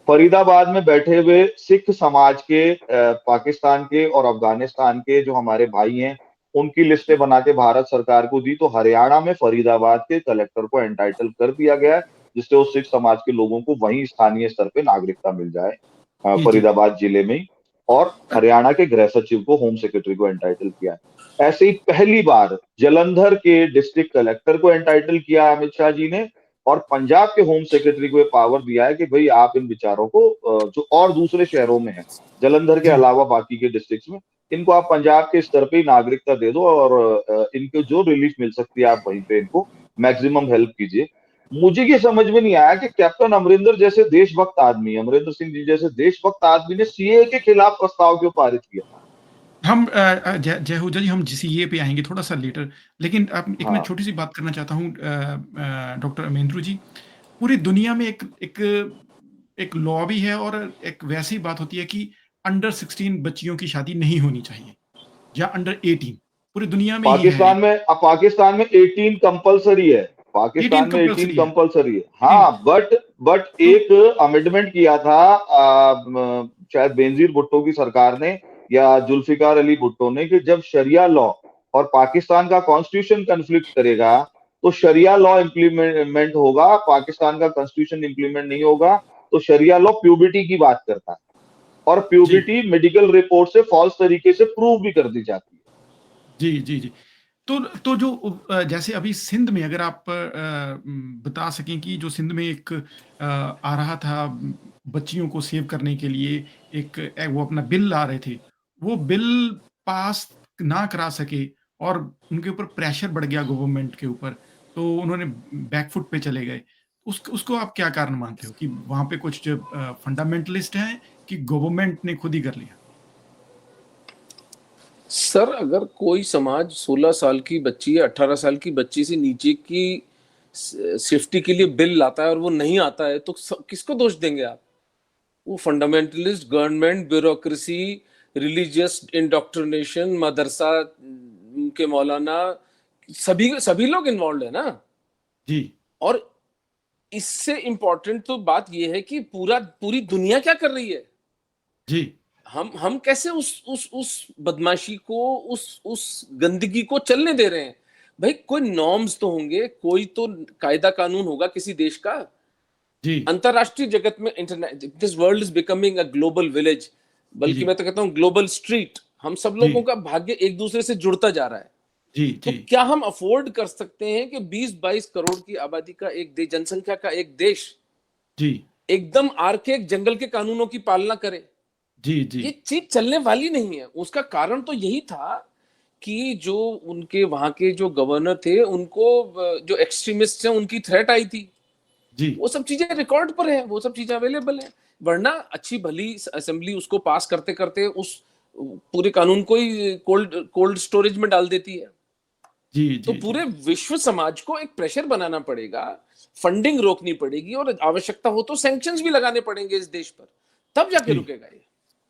फरीदाबाद में बैठे हुए सिख समाज के, पाकिस्तान के और अफगानिस्तान के जो हमारे भाई हैं, उनकी लिस्टें बना के भारत सरकार को दी, तो हरियाणा में फरीदाबाद के कलेक्टर को एंटाइटल कर दिया गया है, जिससे उस सिख समाज के लोगों को वहीं स्थानीय स्तर पे नागरिकता मिल जाए, फरीदाबाद जिले में ही। और हरियाणा के गृह सचिव को, होम सेक्रेटरी को एंटाइटल किया है। ऐसे ही पहली बार जलंधर के डिस्ट्रिक्ट कलेक्टर को एंटाइटल किया अमित शाह जी ने, और पंजाब के होम सेक्रेटरी को ये पावर दिया है कि भाई आप इन विचारों को, जो और दूसरे शहरों में है, जलंधर के अलावा बाकी के डिस्ट्रिक्ट्स में, इनको आप पंजाब के स्तर पे ही नागरिकता दे दो, और इनको जो रिलीफ मिल सकती है आप वहीं पे इनको मैक्सिमम हेल्प कीजिए। मुझे ये समझ में नहीं आया कि कैप्टन अमरिंदर जैसे देशभक्त आदमी, अमरिंदर सिंह जी जैसे देशभक्त आदमी ने सीए के खिलाफ प्रस्ताव क्यों पारित किया। हम जय हो जी, हम सीए पे आएंगे थोड़ा सा लेटर, लेकिन अब एक मैं छोटी सी बात करना चाहता हूँ डॉक्टर अमेंद्रू जी। पूरी दुनिया में एक लॉ भी है, और एक वैसी बात होती है कि अंडर 16 बच्चियों की शादी नहीं होनी चाहिए, या अंडर 18, पूरी दुनिया में ही है। पाकिस्तान में 18 कंपलसरी है, पाकिस्तान में 18 कंपलसरी है। हाँ, बट एक अमेंडमेंट किया था शायद बेनजीर भुट्टो की सरकार ने या जुल्फिकार अली भुट्टो ने, कि जब शरिया लॉ और पाकिस्तान का कॉन्स्टिट्यूशन कन्फ्लिक्ट करेगा तो शरिया लॉ इंप्लीमेंट होगा, पाकिस्तान का कॉन्स्टिट्यूशन इंप्लीमेंट नहीं होगा। तो शरिया लॉ प्यूबिटी की बात करता है, और प्यूबिटी मेडिकल रिपोर्ट से फॉल्स तरीके से प्रूव भी कर दी जाती है। जी जी जी। तो जो जैसे अभी सिंध में, अगर आप बता सकें कि जो सिंध में एक आ रहा था बच्चियों को सेव करने के लिए, एक वो अपना बिल ला रहे थे, वो बिल पास ना करा सके और उनके ऊपर प्रेशर बढ़ गया गवर्नमेंट के ऊपर, तो उन्होंने बैकफुट पे चले गए। उसको आप क्या कारण मानते हो कि वहां पे कुछ फंडामेंटलिस्ट हैं कि गवर्नमेंट ने खुद ही कर लिया? सर, अगर कोई समाज 16 साल की बच्ची या 18 साल की बच्ची से नीचे की सेफ्टी के लिए बिल लाता है और वो नहीं आता है, तो किसको दोष देंगे आप? वो fundamentalist, government, bureaucracy, religious indoctrination, मदरसा के मौलाना, सभी लोग इन्वॉल्व है ना जी। और इससे इंपॉर्टेंट तो बात ये है कि पूरी दुनिया क्या कर रही है जी। हम कैसे उस बदमाशी को, उस गंदगी को चलने दे रहे हैं? भाई कोई नॉर्म्स तो होंगे, कोई तो कायदा कानून होगा किसी देश का। जी। अंतरराष्ट्रीय जगत में this world is becoming a global village, बल्कि मैं तो कहता हूँ ग्लोबल स्ट्रीट। हम सब लोगों का भाग्य एक दूसरे से जुड़ता जा रहा है। जी, तो क्या हम अफोर्ड कर सकते हैं कि 20-22 करोड़ की आबादी का एक देश, जनसंख्या का एक देश, जी, एकदम आर्केक जंगल के कानूनों की पालना करे? जी, जी। ये चीज चलने वाली नहीं है। उसका कारण तो यही था कि जो उनके वहां के जो गवर्नर थे, उनको जो एक्सट्रीमिस्ट हैं उनकी थ्रेट आई थी। जी। वो सब चीजें रिकॉर्ड पर है, वो सब चीजें अवेलेबल है। वरना अच्छी भली असेंबली उसको पास करते करते उस पूरे कानून को ही कोल्ड स्टोरेज में डाल देती है। जी, तो जी, पूरे विश्व समाज को एक प्रेशर बनाना पड़ेगा, फंडिंग रोकनी पड़ेगी, और आवश्यकता हो तो सैंक्शंस भी लगाने पड़ेंगे इस देश पर, तब जाके रुकेगा ये।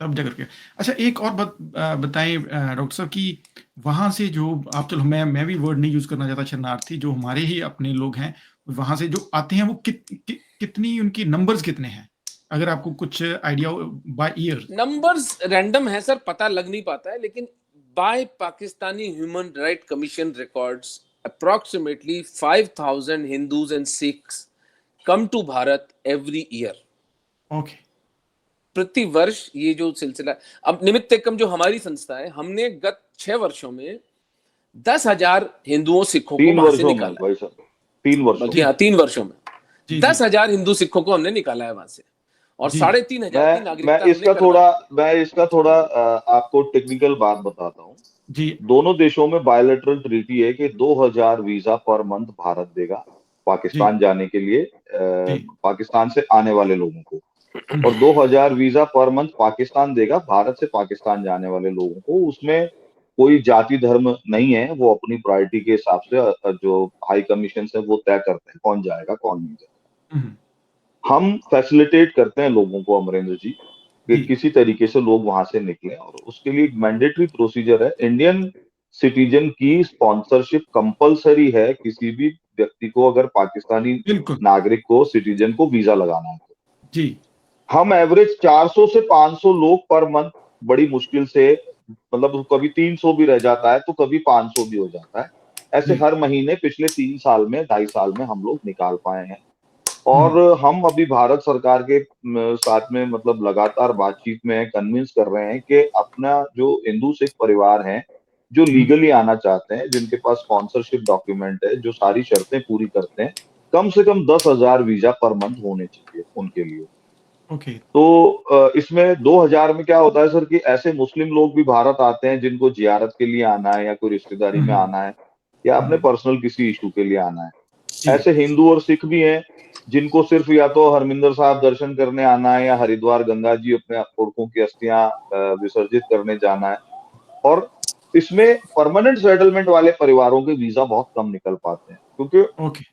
तब जाकर के। अच्छा, एक और बात बताएं डॉक्टर साहब कि वहां से जो आप, चलो मैं भी वर्ड नहीं यूज करना चाहता, शरणार्थी जो हमारे ही अपने लोग हैं, वहां से जो आते हैं वो कितनी उनकी नंबर्स कितने हैं, अगर आपको कुछ idea by year? Numbers random है सर, पता लग नहीं पाता है, लेकिन by Pakistani human right commission records approximately 5,000 Hindus and Sikhs come to Bharat every year. Okay. प्रति वर्ष ये जो सिलसिला, अब निमित्त एकम जो हमारी संस्था है, हमने गत 6 वर्षों में 10,000 हिंदुओं सिखों को 3 वहां से वर्षों में निकाला भाई साहब, 3 वर्षों जी हाँ, 3 वर्षों में जी जी 10,000 हिंदू सिखों को हमने निकाला है वहां से, और जी 3,500 की मैं नागरिकता हमने करवा दी। मैं इसका थोड़ा आपको टेक्निकल बात बताता हूँ। जी दोनों देशों में बायलैटरल ट्रीटी है कि 2000 वीजा पर मंथ भारत देगा जी पाकिस्तान जाने के लिए, जी पाकिस्तान से आने वाले लोगों को, हम्म, और 2000 वीजा पर मंथ पाकिस्तान देगा भारत से पाकिस्तान जाने वाले लोगों को। उसमें कोई जाति धर्म नहीं है, वो अपनी प्रायोरिटी के हिसाब से जो हाई कमीशन है वो तय करते हैं कौन जाएगा कौन नहीं जाएगा। हम्म, हम फैसिलिटेट करते हैं लोगों को अमरेंद्र जी कि जी किसी तरीके से लोग वहां से निकले, और उसके लिए एक मैंडेटरी प्रोसीजर है। इंडियन सिटीजन की स्पॉन्सरशिप कंपलसरी है किसी भी व्यक्ति को, अगर पाकिस्तानी बिल्कुल नागरिक को सिटीजन को वीजा लगाना है तो। जी हम एवरेज 400 से 500 लोग पर मंथ, बड़ी मुश्किल से, मतलब कभी 300 भी रह जाता है तो कभी 500 भी हो जाता है, ऐसे जी हर महीने पिछले 3 साल में 2.5 साल में हम लोग निकाल पाए हैं। और हम्म, हम अभी भारत सरकार के साथ में मतलब लगातार बातचीत में कन्विंस कर रहे हैं कि अपना जो हिंदू सिख परिवार हैं जो हम्म, लीगली आना चाहते हैं, जिनके पास स्पॉन्सरशिप डॉक्यूमेंट है, जो सारी शर्तें पूरी करते हैं, कम से कम 10,000 वीजा पर मंथ होने चाहिए उनके लिए। ओके तो इसमें 2000 में क्या होता है सर कि ऐसे मुस्लिम लोग भी भारत आते हैं जिनको जियारत के लिए आना है या कोई रिश्तेदारी में हम्म, आना है या अपने हम्म, पर्सनल किसी इशू के लिए आना है। जी ऐसे हिंदू और सिख भी हैं जिनको सिर्फ या तो हरमिंदर साहब दर्शन करने आना है या हरिद्वार गंगा जी अपने पुरखों की अस्थियां विसर्जित करने जाना है। और इसमें परमानेंट सेटलमेंट वाले परिवारों के वीजा बहुत कम निकल पाते हैं, क्योंकि ओके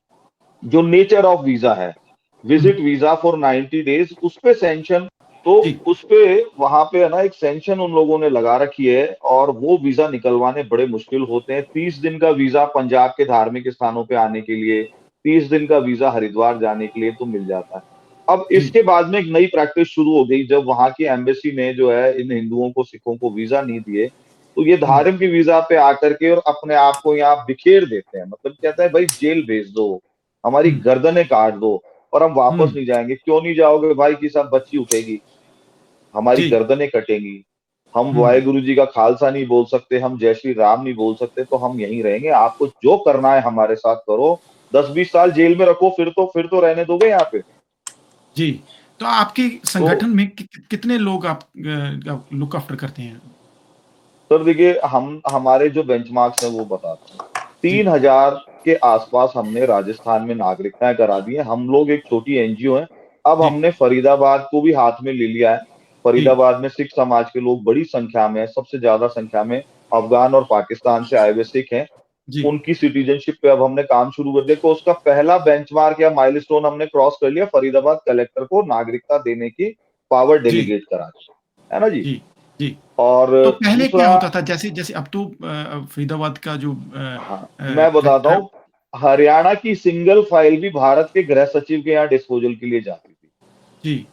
जो नेचर ऑफ वीजा है, हम्म, विजिट वीजा फॉर 90 डेज, उस पे सैंक्शन, तो जी उस पे वहां पे है ना एक सैंक्शन उन लोगों ने लगा रखी है, और वो वीजा निकलवाने बड़े मुश्किल होते हैं। 30 दिन का वीजा पंजाब के धार्मिक स्थानों पे आने के लिए, 30 दिन का वीजा हरिद्वार जाने के लिए तो मिल जाता है। अब जी इसके बाद में एक नई प्रैक्टिस शुरू हो गई, जब वहां की एम्बेसी ने जो है इन हिंदुओं को सिखों को वीजा नहीं दिए, तो ये हम्म, धार्मिक वीजा पे आकर के और अपने आप को यहाँ बिखेर देते हैं। मतलब कहता है भाई जेल भेज दो, हमारी हम्म, गर्दनें काट दो, और हम वापस हम्म, नहीं जाएंगे। क्यों नहीं जाओगे भाई? कि सब बच्ची उठेगी, हमारी जी गर्दनें कटेंगी, हम हम्म, वाहेगुरु जी का खालसा नहीं बोल सकते, हम जय श्री राम नहीं बोल सकते, तो हम यहीं रहेंगे। आपको जो करना है हमारे साथ करो, 10-20 साल जेल में रखो, फिर तो रहने दोगे यहाँ पे? जी तो आपके तो संगठन में कितने लोग आप लुक आफ्टर करते हैं सर देखिए, हम हमारे जो बेंचमार्क्स हैं वो बताता हूँ। जी 3,000 के आसपास हमने राजस्थान में नागरिकताएं करा दी हैं। हम लोग एक छोटी एनजीओ है। अब जी हमने फरीदाबाद को भी हाथ में ले लिया है। जी फरीदाबाद में सिख समाज के लोग बड़ी संख्या में हैं, सबसे ज्यादा संख्या में अफगान और पाकिस्तान से आए हुए सिख हैं। जी उनकी सिटीजनशिप पे अब हमने काम शुरू कर दिया। तो उसका पहला बेंचमार्क या माइलस्टोन हमने क्रॉस कर लिया, फरीदाबाद कलेक्टर को नागरिकता देने की पावर जी डेलीगेट करा के, है ना जी। जी जी और तो पहले क्या दूसरा, होता था जैसे जैसे अब तो फरीदाबाद का जो हाँ, मैं बताता कलेक्टर है हूँ, हरियाणा की सिंगल फाइल भी भारत के गृह सचिव के यहाँ डिस्पोजल के लिए जाती थी। जी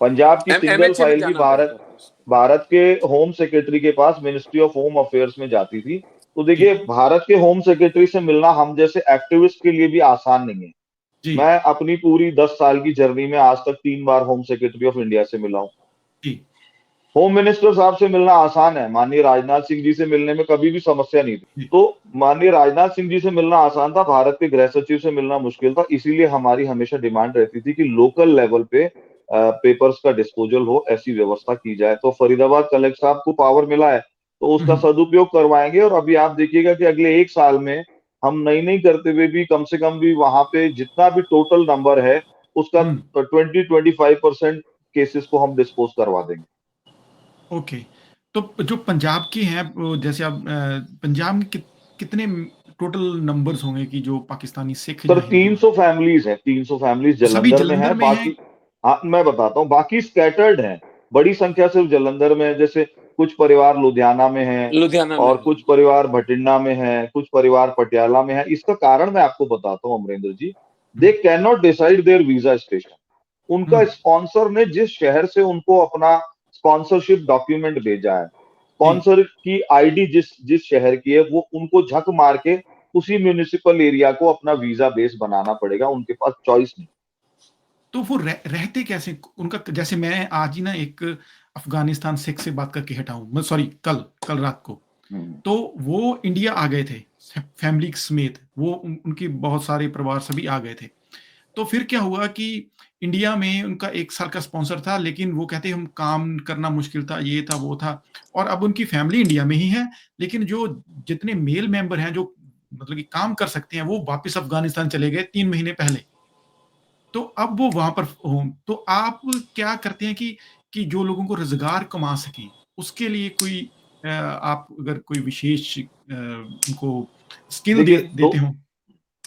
पंजाब की सिंगल एमएचए में फाइल भी जाना भारत पड़ता था। भारत के होम सेक्रेटरी के पास, मिनिस्ट्री ऑफ होम अफेयर्स में जाती थी। तो जी देखिए, भारत के होम सेक्रेटरी से मिलना हम जैसे एक्टिविस्ट के लिए भी आसान नहीं है। जी मैं अपनी पूरी 10 साल की जर्नी में आज तक 3 बार होम सेक्रेटरी ऑफ इंडिया से मिला हूँ। जी होम मिनिस्टर साहब से मिलना आसान है, माननीय राजनाथ सिंह जी से मिलने में कभी भी समस्या नहीं थी। जी तो माननीय राजनाथ सिंह जी से मिलना आसान था, भारत के गृह सचिव से मिलना मुश्किल था। इसीलिए हमारी हमेशा डिमांड रहती थी कि लोकल लेवल पे पेपर्स का डिस्पोजल हो, ऐसी व्यवस्था की जाए। तो फरीदाबाद कलेक्टर साहब को पावर मिला है, तो उसका हम्म, सदुपयोग करवाएंगे। और अभी आप देखिएगा कि अगले 1 साल में हम नई नई करते हुए भी कम से कम भी वहां पे जितना भी टोटल नंबर है उसका हम्म, 20-25% केसेस को हम डिस्पोज करवा देंगे। ओके तो जो पंजाब के हैं वो जैसे आप पंजाब में कितने टोटल नंबर्स होंगे कि जो पाकिस्तानी सिख सर या हिंदू 300 फैमिलीज हैं, 300 फैमिलीज सभी जलंधर में जलंधर है, में हैं बाकी, हाँ मैं बताता हूँ, बाकी स्कैटर्ड हैं। बड़ी संख्या सिर्फ जलंधर में है, जैसे कुछ परिवार लुधियाना में है, लुधियाना में और है। कुछ परिवार भटिंडा में है, कुछ परिवार पटियाला में है। इसका कारण मैं आपको बताता हूँ Amarendra ji, they hmm, can not decide their visa station. उनका हम्म, स्पॉन्सर ने जिस शहर से उनको अपना स्पॉन्सरशिप डॉक्यूमेंट भेजा है, जी स्पॉन्सर की आईडी जिस जिस शहर की है, वो उनको झक मार के उसी म्यूनिसिपल एरिया को अपना वीजा बेस बनाना पड़ेगा। उनके पास चॉइस नहीं। तो वो रहते कैसे उनका जैसे मैं आज ही ना एक अफगानिस्तान सिख से बात करके हटा हूँ मैं सॉरी कल कल रात को तो वो इंडिया आ गए थे फैमिली समेत, वो उनकी बहुत सारे परिवार सभी आ गए थे। तो फिर क्या हुआ कि इंडिया में उनका 1 साल का स्पॉन्सर था, लेकिन वो कहते हम काम करना मुश्किल था, ये था, वो था, और अब उनकी फैमिली इंडिया में ही है, लेकिन जो जितने मेल मेंबर हैं, जो मतलब कि काम कर सकते हैं, वो वापस अफ़गानिस्तान चले गए 3 महीने पहले। तो अब वो वहाँ पर हों, तो आप क्या करते हैं कि जो लोगों को रोज़गार कमा सकें, उसके लिए कोई आप अगर कोई विशेष उनको स्किल देखिए देते हो?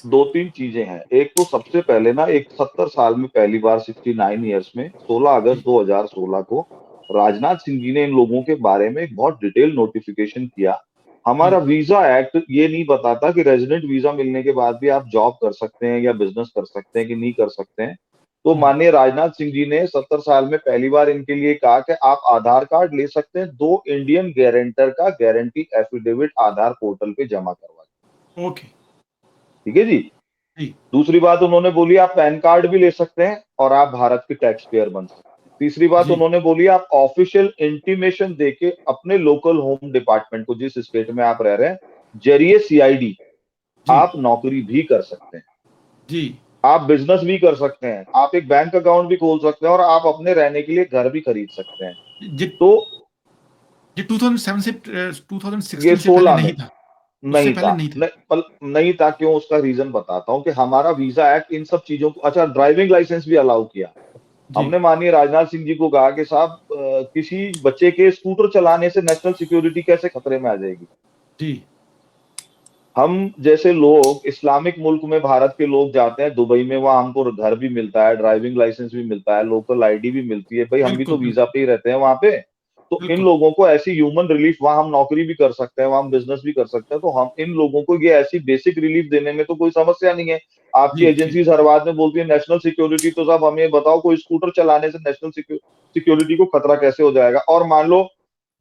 दो तीन चीजें हैं। एक तो सबसे पहले ना, एक 70 साल में पहली बार 69 ईयर्स में 16 अगस्त जी, 2016 को राजनाथ सिंह जी ने इन लोगों के बारे में एक बहुत डिटेल नोटिफिकेशन किया। हमारा जी, वीजा एक्ट ये नहीं बताता कि रेजिडेंट वीजा मिलने के बाद भी आप जॉब कर सकते हैं या बिजनेस कर सकते हैं कि नहीं कर सकते हैं। तो हुँ, माननीय राजनाथ सिंह जी ने 70 साल में पहली बार इनके लिए कहा कि आप आधार कार्ड ले सकते हैं, 2 इंडियन गारंटर का गारंटी एफिडेविट आधार पोर्टल पे जमा करवा के। ओके, ठीक है जी। जी, दूसरी बात उन्होंने बोली आप पैन कार्ड भी ले सकते हैं और आप भारत के टैक्स पेयर बन सकते हैं। तीसरी बात जी, उन्होंने बोली आप ऑफिशियल इंटीमेशन देके अपने लोकल होम डिपार्टमेंट को, जिस स्टेट में आप रह रहे हैं, जरिए सीआईडी जी, आप नौकरी भी कर सकते हैं, जी। आप बिजनेस भी कर सकते हैं, आप एक बैंक अकाउंट भी खोल सकते हैं और आप अपने रहने के लिए घर भी खरीद सकते हैं। जी, तो जी 2007 से ये 2016 से पहले 16 नहीं में था, उससे नहीं पहले था, नहीं था। नहीं था। क्यों? उसका रीजन बताता हूँ कि हमारा वीजा एक्ट इन सब चीजों को, अच्छा ड्राइविंग लाइसेंस भी अलाउ किया। जी, हमने माननीय राजनाथ सिंह जी को कहा कि साहब किसी बच्चे के स्कूटर चलाने से नेशनल सिक्योरिटी कैसे खतरे में आ जाएगी? जी, हम जैसे लोग इस्लामिक मुल्क में, भारत के लोग जाते हैं दुबई में, वहां हमको घर भी मिलता है, ड्राइविंग लाइसेंस भी मिलता है, लोकल आईडी भी मिलती है, भाई हम भी तो बिल्कुल, वीजा बिल्कुल, पे ही रहते हैं वहां पे। तो इन बिल्कुल। लोगों को ऐसी ह्यूमन रिलीफ, वहां हम नौकरी भी कर सकते हैं, वहां हम बिजनेस भी कर सकते हैं, तो हम इन लोगों को ये ऐसी बेसिक रिलीफ देने में तो कोई समस्या नहीं है। आपकी जी, जी, एजेंसीज हर बात में बोलती है नेशनल सिक्योरिटी, तो साहब हमें बताओ कोई स्कूटर चलाने से नेशनल सिक्योरिटी को खतरा कैसे हो जाएगा? और मान लो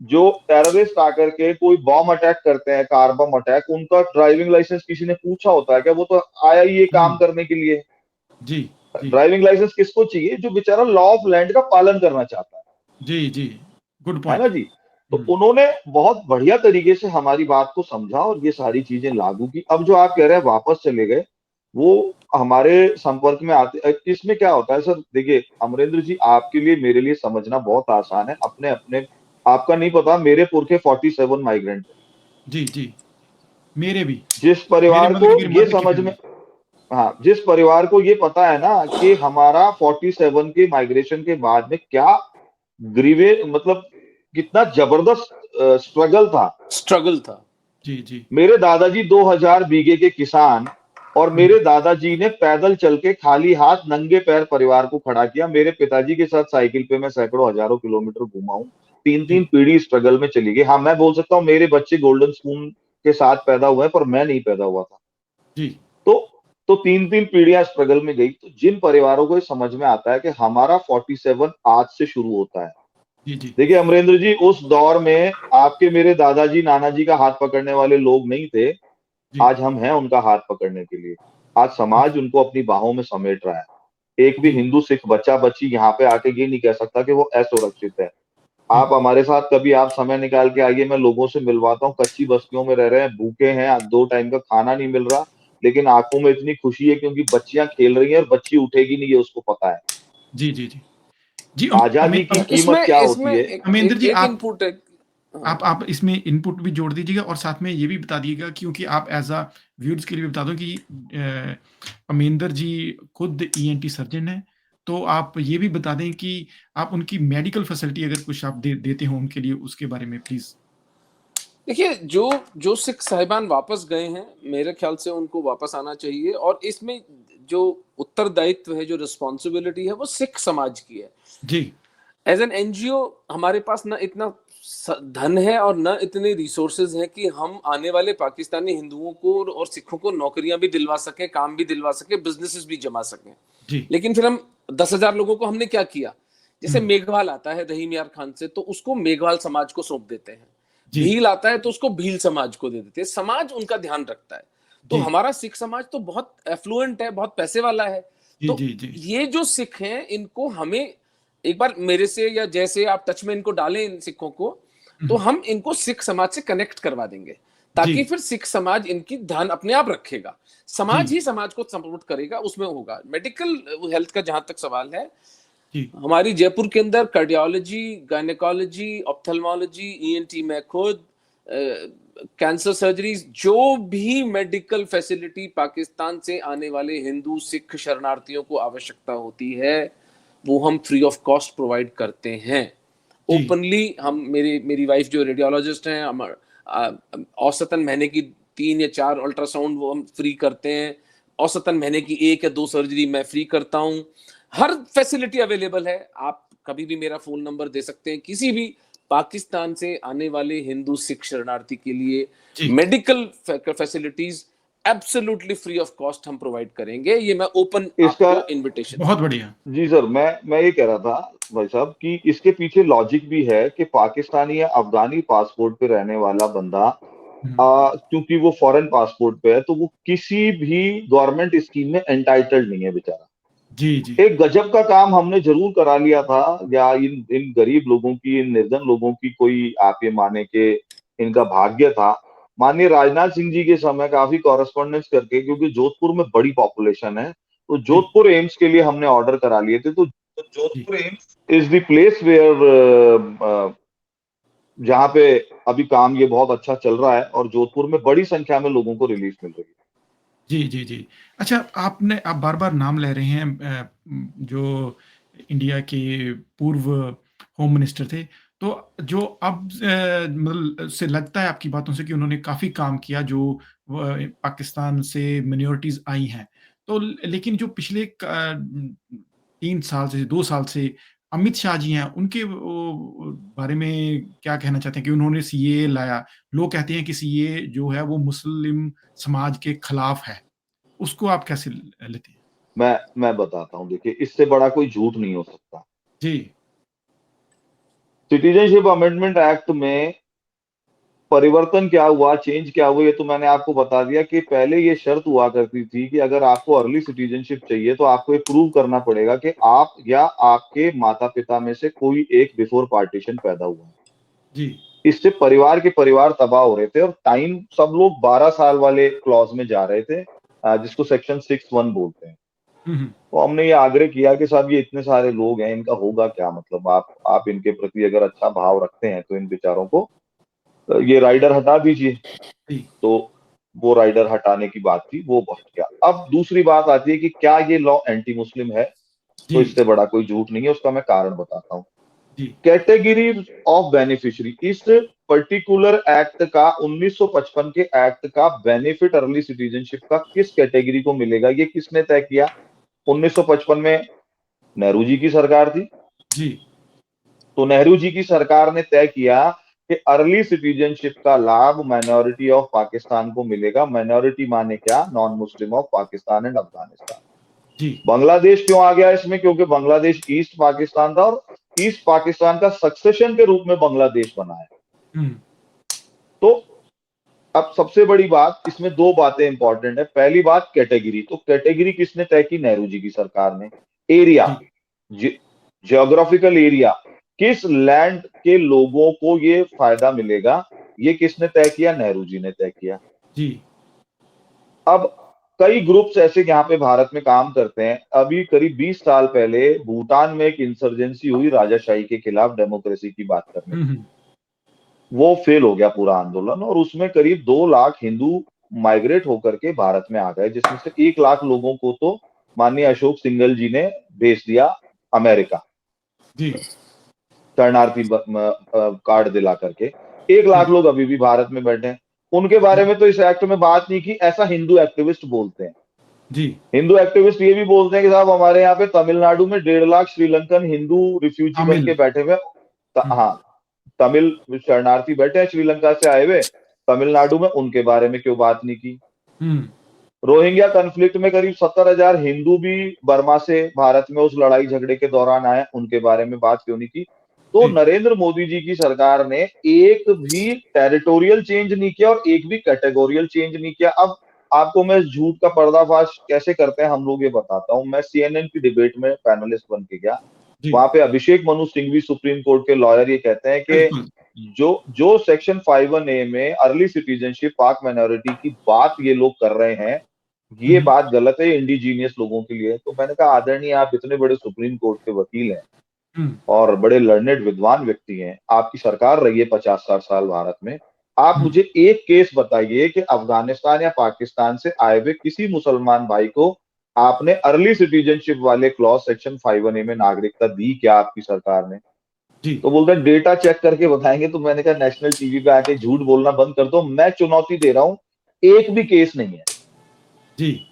जो टेररिस्ट आकर के कोई बॉम्ब अटैक करते हैं, कार बम अटैक, उनका ड्राइविंग लाइसेंस किसी ने पूछा होता है क्या? वो तो आया ही ये काम हुँ, करने के लिए। जी, जी, ड्राइविंग लाइसेंस किसको चाहिए? जो बेचारा लॉ ऑफ लैंड का पालन करना चाहता जी, जी, गुड है ना पॉइंट। जी। तो हुँ, उन्होंने बहुत बढ़िया तरीके से हमारी बात को समझा और ये सारी चीजें लागू की। अब जो आप कह रहे हैं वापस चले गए, वो हमारे संपर्क में आते, इसमें क्या होता है सर, देखिए अमरेंद्र जी, आपके लिए मेरे लिए समझना बहुत आसान है। अपने अपने, आपका नहीं पता, मेरे पुरखे 47 माइग्रेंट थे। जी, जी, मेरे भी। जिस मेरे परिवार को मतलब कि मेरी ये मदर की समझ में, फैमिली। हाँ, जिस परिवार को ये पता है ना कि हमारा 47 के माइग्रेशन के बाद में क्या ग्रीवे, मतलब कितना जबरदस्त स्ट्रगल था। स्ट्रगल था। जी, जी। मेरे दादाजी 2000 बीघे के किसान, और हुँ, मेरे दादाजी ने पैदल चल के खाली हाथ नंगे पैर परिवार को खड़ा किया। मेरे पिताजी के साथ साइकिल पे मैं सैकड़ों हजारों किलोमीटर घूमा हूँ। तीन जी, तीन पीढ़ी स्ट्रगल में चली गई। हाँ, मैं बोल सकता हूँ मेरे बच्चे गोल्डन स्पून के साथ पैदा हुए हैं, पर मैं नहीं पैदा हुआ था। जी, तो तो तीन तीन पीढ़ियां स्ट्रगल में गई। तो जिन परिवारों को ये समझ में आता है कि हमारा 47 आज से शुरू होता है। जी, जी, देखिए अमरेंद्र जी, उस दौर में आपके मेरे दादाजी नानाजी का हाथ पकड़ने वाले लोग नहीं थे। जी, आज हम हैं उनका हाथ पकड़ने के लिए। आज समाज जी, उनको अपनी बाहों में समेट रहा है। एक भी जी, हिंदू सिख बच्चा बच्ची यहाँ पे आके ये नहीं कह सकता कि वो असुरक्षित है। जी, आप हमारे साथ कभी आप समय निकाल के आइए, मैं लोगों से मिलवाता हूँ, कच्ची बस्तियों में रह रहे हैं, भूखे हैं, 2 टाइम का खाना नहीं मिल रहा, लेकिन आँखों में इतनी खुशी है क्योंकि बच्चियाँ खेल रही हैं और बच्ची उठेगी नहीं, ये उसको पता है। जी, जी, जी। जी, आज़ादी की कीमत इसमें क्या इसमें होती है? एक अमेंद्र एक जी, एक आप इनपुट है। हाँ। आप इसमें इनपुट भी जोड़ दीजिएगा और साथ में ये भी बता दीजिएगा, क्योंकि आप एज़ अ व्यूअर्स के लिए भी बता दूँ कि अमेंदर जी खुद ईएनटी सर्जन हैं। तो आप ये भी बता दें कि आप उनकी मेडिकल फैसिलिटी अगर कुछ आप देते हो उनके लिए, उसके बारे में प्लीज़? देखिए, जो जो सिख साहिबान वापस गए हैं, मेरे ख्याल से उनको वापस आना चाहिए, और इसमें जो उत्तरदायित्व है, जो रिस्पॉन्सिबिलिटी है, वो सिख समाज की है। जी, एज एन एनजीओ हमारे पास ना इतना धन है और ना इतने रिसोर्सेज हैं कि हम आने वाले पाकिस्तानी हिंदुओं को और सिखों को नौकरियां भी दिलवा सकें, काम भी दिलवा सकें, बिजनेसेस भी जमा सकें। जी। लेकिन फिर हम 10,000 लोगों को हमने क्या किया? जैसे हुँ, मेघवाल आता है रहीम यार खान से, तो उसको मेघवाल समाज को सौंप देते हैं। जी, भील आता है तो उसको भील समाज को दे देते हैं। समाज उनका ध्यान रखता है। तो जी, हमारा सिख समाज तो बहुत एफ्लुएंट है, बहुत पैसे वाला है। जी, तो जी, जी, ये जो सिख हैं, इनको हमें एक बार मेरे से या जैसे आप टच में इनको डालें इन सिखों को, तो हम इनको सिख समाज से कनेक्ट करवा देंगे, ताकि जी फिर सिख समाज इनकी ध्यान अपने आप रखेगा, समाज जी ही समाज को सपोर्ट करेगा, उसमें होगा। मेडिकल हेल्थ का जहां तक सवाल है, जी हमारी जयपुर के अंदर कार्डियोलॉजी, गायनेकोलॉजी, ऑप्थेल्मोलॉजी, ईएनटी में खुद, कैंसर सर्जरीज, जो भी मेडिकल फैसिलिटी पाकिस्तान से आने वाले हिंदू सिख शरणार्थियों को आवश्यकता होती है, वो हम फ्री ऑफ कॉस्ट प्रोवाइड करते हैं। जी ओपनली हम, मेरी वाइफ जो रेडियोलॉजिस्ट हैं, हम औसतन महीने की 3 या 4 अल्ट्रासाउंड वो हम फ्री करते हैं, औसतन महीने की 1 या 2 सर्जरी मैं फ्री करता हूँ। हर फैसिलिटी अवेलेबल है, आप कभी भी मेरा फोन नंबर दे सकते हैं, किसी भी पाकिस्तान से आने वाले हिंदू सिख शरणार्थी के लिए जी medical facilities absolutely free of cost हम प्रोवाइड करेंगे। ये मैं ओपन इसका आपको इनविटेशन। बहुत बढ़िया। जी सर, मैं ये कह रहा था भाई साहब कि इसके पीछे लॉजिक भी है कि पाकिस्तानी या अफगानी पासपोर्ट पे रहने वाला बंदा क्योंकि वो फॉरेन पासपोर्ट पे है, तो वो किसी भी गवर्नमेंट स्कीम में एंटाइटल्ड नहीं है बेचारा। जी जी एक गजब का काम हमने जरूर करा लिया था, या इन इन गरीब लोगों की, इन निर्धन लोगों की, कोई आप ये माने कि इनका भाग्य था। माननीय राजनाथ सिंह जी के समय काफी कॉरेस्पॉन्डेंस करके, क्योंकि जोधपुर में बड़ी पॉपुलेशन है, तो जी जोधपुर एम्स के लिए हमने ऑर्डर करा लिए थे। तो जी Jodhpur AIIMS is the place where जहाँ पे अभी काम ये बहुत अच्छा चल रहा है, और जोधपुर में बड़ी संख्या में लोगों को रिलीफ मिल रही है। जी जी जी। अच्छा, आप बार बार नाम ले रहे हैं जो इंडिया के पूर्व होम मिनिस्टर थे, तो जो अब मतलब से लगता है आपकी बातों से कि उन्होंने काफ़ी काम किया, जो पाकिस्तान से मिनॉरिटीज़ आई हैं, तो लेकिन जो पिछले 3 साल से 2 साल से अमित शाह जी हैं, उनके बारे में क्या कहना चाहते हैं कि उन्होंने सीएए लाया? लोग कहते हैं कि सीएए जो है वो मुस्लिम समाज के खिलाफ है। उसको आप कैसे लेते हैं? मैं बताता हूँ, देखिए इससे बड़ा कोई झूठ नहीं हो सकता। जी, सिटीजनशिप अमेंडमेंट एक्ट में परिवर्तन क्या हुआ, चेंज क्या हुआ, ये तो मैंने आपको बता दिया कि पहले ये शर्त हुआ करती थी कि अगर आपको अर्ली सिटीजनशिप चाहिए तो आपको ये प्रूव करना पड़ेगा कि आप या आपके माता पिता में से कोई एक बिफोर पार्टीशन पैदा हुआ है। जी। इससे परिवार के परिवार तबाह हो रहे थे, और टाइम सब लोग 12 साल वाले क्लॉज में जा रहे थे, जिसको सेक्शन 6(1) बोलते हैं। हुँ, हुँ। तो हमने ये आग्रह किया कि साहब ये इतने सारे लोग हैं, इनका होगा क्या, मतलब आप इनके प्रति अगर अच्छा भाव रखते हैं तो इन बेचारों को ये राइडर हटा दीजिए। जी, तो वो राइडर हटाने की बात थी, वो हट गया। अब दूसरी बात आती है कि क्या ये लॉ एंटी मुस्लिम है? तो जी, इससे बड़ा कोई झूठ नहीं है, उसका मैं कारण बताता हूँ। जी, कैटेगरी ऑफ बेनिफिशियरी, इस पर्टिकुलर एक्ट का 1955 के एक्ट का बेनिफिट अर्ली सिटीजनशिप का किस कैटेगरी को मिलेगा, ये किसने तय किया? 1955 में नेहरू जी की सरकार थी। जी, तो नेहरू जी की सरकार ने तय किया कि अर्ली सिटीजनशिप का लाभ माइनॉरिटी ऑफ पाकिस्तान को मिलेगा। माइनॉरिटी माने क्या? Non Muslim of Pakistan and Afghanistan. जी, बांग्लादेश क्यों आ गया इसमें? क्योंकि बांग्लादेश ईस्ट पाकिस्तान था, और ईस्ट पाकिस्तान का सक्सेशन के रूप में बांग्लादेश बना है। हुँ, तो अब सबसे बड़ी बात, इसमें दो बातें इंपॉर्टेंट है। पहली बात कैटेगरी, तो कैटेगरी किसने तय की? नेहरू जी की सरकार ने। एरिया, जी, जियोग्राफिकल एरिया, किस लैंड के लोगों को ये फायदा मिलेगा, ये किसने तय किया? नेहरू जी ने तय किया। जी, अब कई ग्रुप्स ऐसे यहाँ पे भारत में काम करते हैं। अभी करीब 20 साल पहले भूटान में एक इंसर्जेंसी हुई राजाशाही के खिलाफ, डेमोक्रेसी की बात करने हुँ, की। हुँ, वो फेल हो गया पूरा आंदोलन, और उसमें करीब 2 लाख हिंदू माइग्रेट होकर के भारत में आ गए, जिसमें से 1 लाख लोगों को तो माननीय अशोक सिंघल जी ने भेज दिया अमेरिका, जी, शरणार्थी कार्ड दिला करके। 1 जी, लाख लोग अभी भी भारत में बैठे हैं। उनके बारे में तो इस एक्ट में बात नहीं की, ऐसा हिंदू एक्टिविस्ट बोलते हैं। जी, हिंदू एक्टिविस्ट ये भी बोलते हैं कि साहब हमारे यहाँ पे तमिलनाडु में 1.5 लाख श्रीलंकन हिंदू रिफ्यूजी बन शामिल। के बैठे हुए। हुँ, हाँ, तमिल शरणार्थी बैठे हैं श्रीलंका से आए हुए तमिलनाडु में, उनके बारे में क्यों बात नहीं की? हुँ, रोहिंग्या कन्फ्लिक्ट में करीब 70,000 हिंदू भी बर्मा से भारत में उस लड़ाई झगड़े के दौरान आए, उनके बारे में बात क्यों नहीं की? तो जी, नरेंद्र मोदी जी की सरकार ने एक भी टेरिटोरियल चेंज नहीं किया और एक भी कैटेगोरियल चेंज नहीं किया। अब आपको मैं इस झूठ का पर्दाफाश कैसे करते हैं हम लोग ये बताता हूँ। मैं सीएनएन की डिबेट में पैनलिस्ट बन के गया, जी, वहां पे अभिषेक मनु सिंघवी सुप्रीम कोर्ट के लॉयर ये कहते हैं कि बिल्कुल। जो जो सेक्शन 51A में अर्ली सिटीजनशिप पाक माइनॉरिटी की बात ये लोग कर रहे हैं, ये हम्म, बात गलत है इंडिजीनियस लोगों के लिए। तो मैंने कहा आदरणीय आप इतने बड़े सुप्रीम कोर्ट के वकील हैं हम्म, और बड़े लर्नेड विद्वान व्यक्ति हैं, आपकी सरकार रही है 50-60 साल भारत में, आप हम्म, मुझे एक केस बताइए कि अफगानिस्तान या पाकिस्तान से आए हुए किसी मुसलमान भाई को आपने अर्ली सिटीजनशिप वाले क्लॉज सेक्शन 51A में नागरिकता दी क्या आपकी सरकार ने? जी तो बोलते हैं डेटा चेक करके बताएंगे। तो मैंने कहा नेशनल टीवी पे आके झूठ बोलना बंद कर दो, मैं चुनौती दे रहा हूं, एक भी केस नहीं है। जी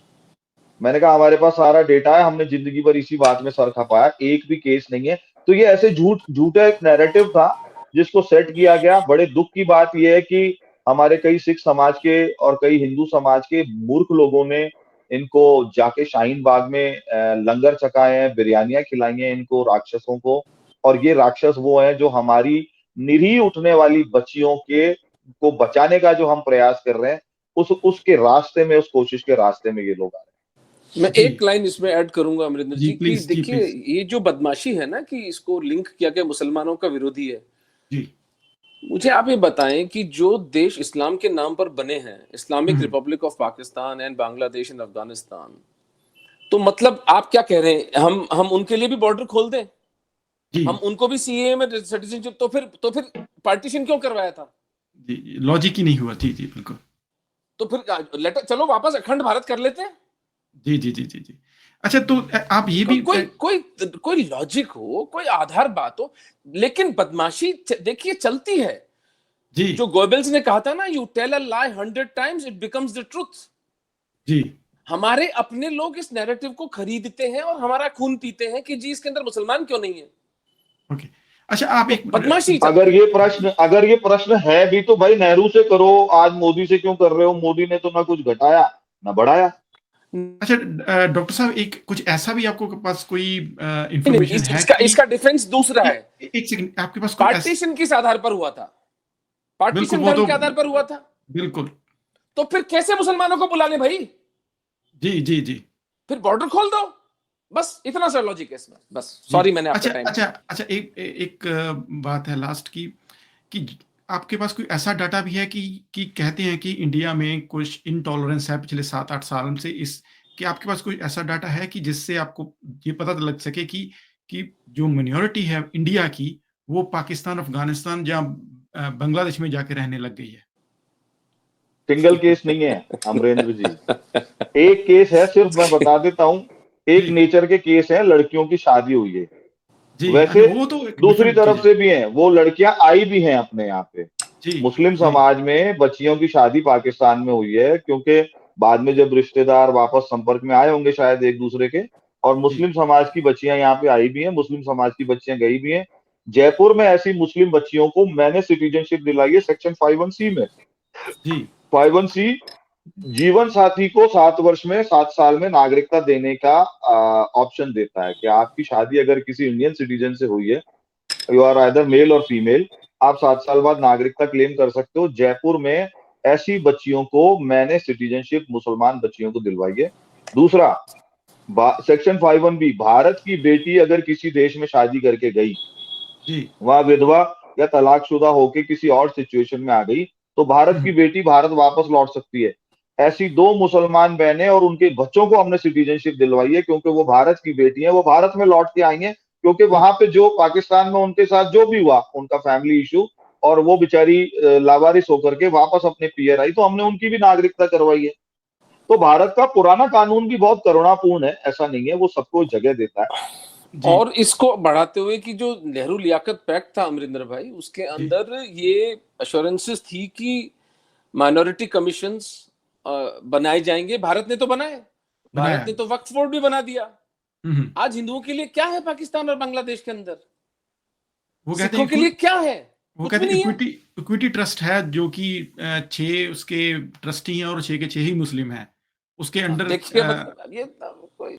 मैंने कहा हमारे पास सारा डेटा है, हमने जिंदगी भर इसी बात में सर खपाया, एक भी केस नहीं है। तो ये ऐसे झूठा एक नैरेटिव था जिसको सेट किया गया। बड़े दुख की बात यह है कि हमारे कई सिख समाज के और कई हिंदू समाज के मूर्ख लोगों ने इनको जाके शाहीन बाग में लंगर चखाए हैं, बिरयानियां खिलाई हैं इनको राक्षसों को। और ये राक्षस वो हैं जो हमारी निरीह उठने वाली बच्चियों के को बचाने का जो हम प्रयास कर रहे हैं, उसके रास्ते में, उस कोशिश के रास्ते में ये लोग आ रहे हैं। मैं जी एक लाइन इसमें ऐड करूंगा अमरिंदर जी जी कि प्लीज, जी देखिए प्लीज। ये जो बदमाशी है ना कि इसको लिंक किया गया मुसलमानों का विरोधी है। जी मुझे आप ये बताएं कि जो देश इस्लाम के नाम पर बने हैं, Islamic hmm, Republic of Pakistan and Bangladesh and Afghanistan, तो मतलब आप क्या कह रहे हैं, हम उनके लिए भी बॉर्डर खोल दें, जी हम उनको भी सीएए में सिटीजनशिप, तो फिर पार्टीशन क्यों करवाया था? जी लॉजिक ही नहीं हुआ। जी जी बिल्कुल। तो फिर लेटर चलो वापस अखंड भारत कर लेते हैं। जी जी जी जी जी। अच्छा तो आप ये भी कोई कोई कोई लॉजिक हो, कोई आधार बात हो, लेकिन बदमाशी देखिए चलती है। जी जो गोबेल्स ने कहा था ना, you tell a lie 100 times it becomes the truth. जी हमारे अपने लोग इस नैरेटिव को खरीदते हैं और हमारा खून पीते हैं कि जी इसके अंदर मुसलमान क्यों नहीं है। ओके। अच्छा आप तो एक बदमाशी अगर चलती ये है। प्रश्न अगर ये प्रश्न है भी तो भाई नेहरू से करो, आज मोदी से क्यों कर रहे हो? मोदी ने तो ना कुछ घटाया ना बढ़ाया। अच्छा डॉक्टर साहब एक कुछ ऐसा भी आपको के पास कोई नहीं नहीं, इंफॉर्मेशन है इसका कि इसका डिफेंस दूसरा है। एक सेकंड आपके पास कोई पार्टीशन किस आधार पर हुआ था? बिल्कुल पार्टीशन वो धर्म तो के आधार पर हुआ था। बिल्कुल। तो फिर कैसे मुसलमानों को बुला ले भाई? जी जी जी फिर बॉर्डर खोल दो, बस इतना सा लॉजिक है इसमें। बस जी। सॉरी मैंने आपका अच्छा टाइम। अच्छा अच्छा एक एक बात है लास्ट की कि आपके पास कोई ऐसा डाटा भी है कि कहते हैं कि इंडिया में कुछ इनटॉलरेंस है पिछले 7-8 साल से इस कि आपके पास कोई ऐसा डाटा है कि जिससे आपको ये पता लग सके कि जो माइनॉरिटी है इंडिया की वो पाकिस्तान अफगानिस्तान या बांग्लादेश में जाके रहने लग गई है। सिंगल केस नहीं है अमरेंद्र जी, एक केस है सिर्फ, मैं बता देता हूँ। एक जी नेचर के केस है, लड़कियों की शादी हुई है। जी अच्छा वैसे वो तो एक दूसरी डिफरेंट चीज तरफ है। से भी हैं, वो लड़कियां आई भी हैं अपने यहाँ पे। जी मुस्लिम जी समाज में बच्चियों की शादी पाकिस्तान में हुई है, क्योंकि बाद में जब रिश्तेदार वापस संपर्क में आए होंगे शायद एक दूसरे के, और जी मुस्लिम समाज की बच्चियां यहाँ पे आई भी हैं, मुस्लिम समाज की बच्चियां गई भी हैं। जयपुर में ऐसी मुस्लिम बच्चियों को मैंने सिटीजनशिप दिलाई है सेक्शन 51C में। जी 51C जीवन साथी को 7 वर्ष में, 7 साल में नागरिकता देने का ऑप्शन देता है कि आपकी शादी अगर किसी इंडियन सिटीजन से हुई है, यू आर आइदर मेल और फीमेल, आप 7 साल बाद नागरिकता क्लेम कर सकते हो। जयपुर में ऐसी बच्चियों को मैंने सिटीजनशिप मुसलमान बच्चियों को दिलवाई है। दूसरा, सेक्शन 51B, भारत की बेटी अगर किसी देश में शादी करके गई, जी वहां विधवा या तलाकशुदा होके किसी और सिचुएशन में आ गई, तो भारत की हम्म, बेटी भारत वापस लौट सकती है। ऐसी 2 मुसलमान बहनें और उनके बच्चों को हमने सिटीजनशिप दिलवाई है, क्योंकि वो भारत की बेटी है, वो भारत में लौट के आई हैं, क्योंकि जी वहां पे जो पाकिस्तान में उनके साथ जो भी हुआ, उनका फैमिली इशू, और वो बेचारी लावारिस होकर के वापस अपने पियर आई, तो हमने उनकी भी नागरिकता करवाई है। तो भारत का पुराना कानून भी बहुत करुणापूर्ण है, ऐसा नहीं है, वो सबको जगह देता है। जी और इसको बढ़ाते हुए कि जो नेहरू लियाकत पैक्ट था अमरिंदर भाई, उसके जी अंदर ये अश्योरेंसेस थी कि माइनॉरिटी कमीशंस बनाए जाएंगे। भारत ने तो बनाए, भारत बनाया। ने तो वक्फ बोर्ड भी बना दिया। हम्म, आज हिंदुओं के लिए क्या है पाकिस्तान और बांग्लादेश के अंदर? वो कहते सिखों हैं के लिए क्या है? वो कुछ कहते भी हैं नहीं है। इक्विटी इक्विटी ट्रस्ट है जो कि 6 उसके ट्रस्टी हैं और 6 के 6 ही मुस्लिम हैं उसके अंडर। देखिए मतलब ये कोई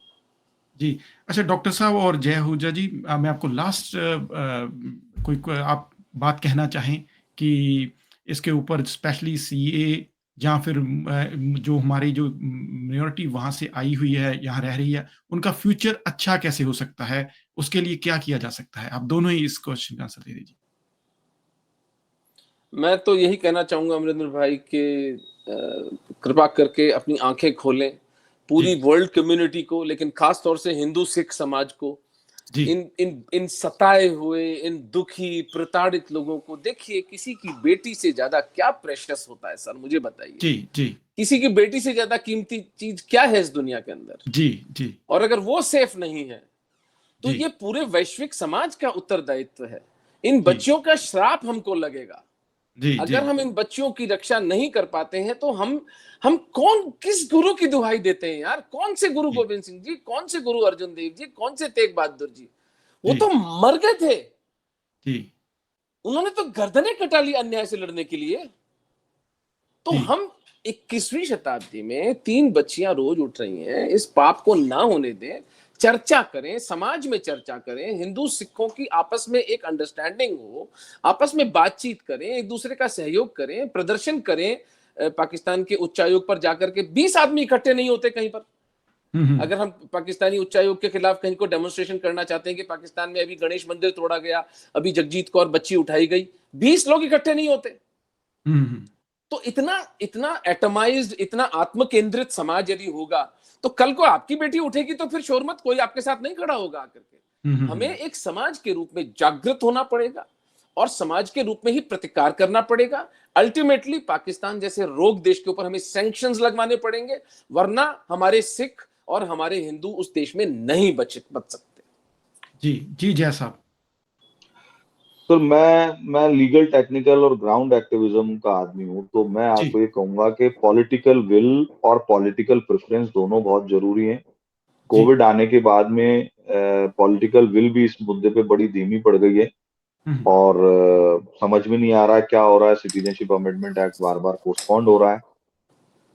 जी अच्छा डॉक्टर साहब और जय हुजा जी, मैं आपको लास्ट आप बात कहना चाहें कि इसके ऊपर स्पेशली सीए या फिर जो हमारी जो माइनॉरिटी वहां से आई हुई है यहाँ रह रही है उनका फ्यूचर अच्छा कैसे हो सकता है, उसके लिए क्या किया जा सकता है? आप दोनों ही इस क्वेश्चन का आंसर दे दीजिए। मैं तो यही कहना चाहूंगा अमरिंदर भाई के कृपा करके अपनी आंखें खोलें, पूरी जी वर्ल्ड कम्युनिटी को, लेकिन खास तौर से हिंदू सिख समाज को, जी इन सताए हुए, इन दुखी प्रताड़ित लोगों को देखिए। किसी की बेटी से ज्यादा क्या प्रेशियस होता है सर, मुझे बताइए। जी जी किसी की बेटी से ज्यादा कीमती चीज क्या है इस दुनिया के अंदर? जी जी और अगर वो सेफ नहीं है तो जी ये पूरे वैश्विक समाज का उत्तरदायित्व है। इन जी बच्चियों का श्राप हमको लगेगा। जी जी अगर हम इन बच्चियों की रक्षा नहीं कर पाते हैं तो हम कौन, किस गुरु की दुहाई देते हैं यार? कौन से गुरु जी गोविंद सिंह जी, कौन से गुरु अर्जुन देव जी, कौन से तेग बहादुर जी? वो जी तो मर गए थे। जी उन्होंने तो गर्दनें कटा ली अन्याय से लड़ने के लिए। तो जी हम 21वीं शताब्दी में 3 बच्चियां रोज उठ रही हैं, इस पाप को ना होने दें। चर्चा करें, समाज में चर्चा करें, हिंदू सिखों की आपस में एक अंडरस्टैंडिंग हो, आपस में बातचीत करें, एक दूसरे का सहयोग करें, प्रदर्शन करें। पाकिस्तान के उच्चायोग पर जाकर के 20 आदमी इकट्ठे नहीं होते कहीं पर। हम्म। अगर हम पाकिस्तानी उच्चायोग के खिलाफ कहीं को डेमोन्स्ट्रेशन करना चाहते हैं कि पाकिस्तान में अभी गणेश मंदिर तोड़ा गया, अभी जगजीत कौर बच्ची उठाई गई, 20 लोग इकट्ठे नहीं होते। हम्म। तो इतना इतना एटमाइज्ड, इतना आत्म केंद्रित समाज यदि होगा तो कल को आपकी बेटी उठेगी तो फिर शोर मत, कोई आपके साथ नहीं खड़ा होगा आकर के। हमें एक समाज के रूप में जागृत होना पड़ेगा और समाज के रूप में ही प्रतिकार करना पड़ेगा। अल्टीमेटली पाकिस्तान जैसे रोग देश के ऊपर हमें सैंक्शंस लगवाने पड़ेंगे, वरना हमारे सिख और हमारे हिंदू उस देश में नहीं बच सकते। जी जी जय साहब। तो मैं लीगल, टेक्निकल और ग्राउंड एक्टिविज्म का आदमी हूँ, तो मैं जी आपको ये कहूंगा कि पॉलिटिकल विल और पॉलिटिकल प्रेफरेंस दोनों बहुत जरूरी हैं। जी कोविड आने के बाद में पॉलिटिकल विल भी इस मुद्दे पे बड़ी धीमी पड़ गई है और समझ में नहीं आ रहा है क्या हो रहा है। सिटीजनशिप अमेंडमेंट एक्ट बार बार पोस्टपोन्ड हो रहा है।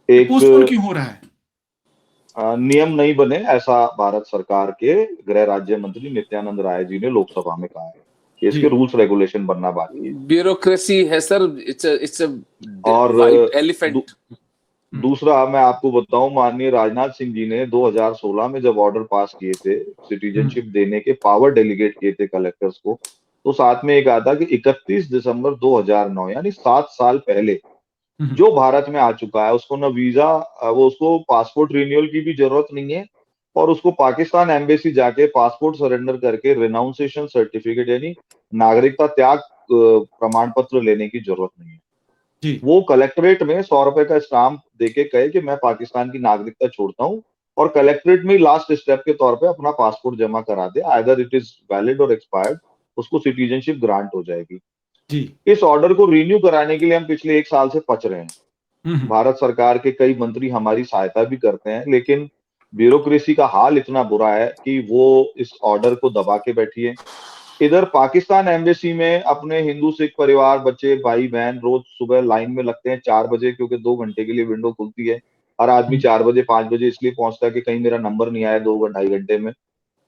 ये एक पोस्टपोन क्यों हो रहा है? नियम नहीं बने, ऐसा भारत सरकार के गृह राज्य मंत्री नित्यानंद राय जी ने लोकसभा में कहा है कि जी इसके रूल्स रेगुलेशन बनना बाकी है। ब्यूरोक्रेसी है सर, इट्स अ और वाइट दू, एलिफेंट। दूसरा मैं आपको बताऊं, माननीय राजनाथ सिंह जी ने 2016 में जब ऑर्डर पास किए थे सिटीजनशिप देने के, पावर डेलीगेट किए थे कलेक्टर्स को, तो साथ में एक आता कि 31 दिसंबर 2009 यानी 7 साल पहले जो भारत में आ चुका है उसको ना वीजा, वो उसको पासपोर्ट रिन्यूअल की भी जरूरत नहीं है और उसको पाकिस्तान एम्बेसी जाके पासपोर्ट सरेंडर करके रिनाउंसिएशन सर्टिफिकेट यानी नागरिकता त्याग प्रमाण पत्र लेने की जरूरत नहीं है। जी वो कलेक्ट्रेट में 100 रुपए का स्टाम्प देके कहे कि मैं पाकिस्तान की नागरिकता छोड़ता हूँ और कलेक्ट्रेट में लास्ट स्टेप के तौर पे अपना पासपोर्ट जमा करा दे, आइदर इट इज वैलिड और एक्सपायर्ड, उसको सिटीजनशिप ग्रांट हो जाएगी। जी इस ऑर्डर को रिन्यू कराने के लिए हम पिछले 1 साल से पच रहे हैं। भारत सरकार के कई मंत्री हमारी सहायता भी करते हैं, लेकिन ब्यूरोक्रेसी का हाल इतना बुरा है कि वो इस ऑर्डर को दबा के बैठी है। इधर पाकिस्तान एम्बेसी में अपने हिंदू सिख परिवार, बच्चे, भाई बहन रोज सुबह लाइन में लगते हैं 4 बजे, क्योंकि 2 घंटे के लिए विंडो खुलती है। हर आदमी 4 बजे 5 बजे इसलिए पहुंचता है कि कहीं मेरा नंबर नहीं आया 2 ढाई घंटे में।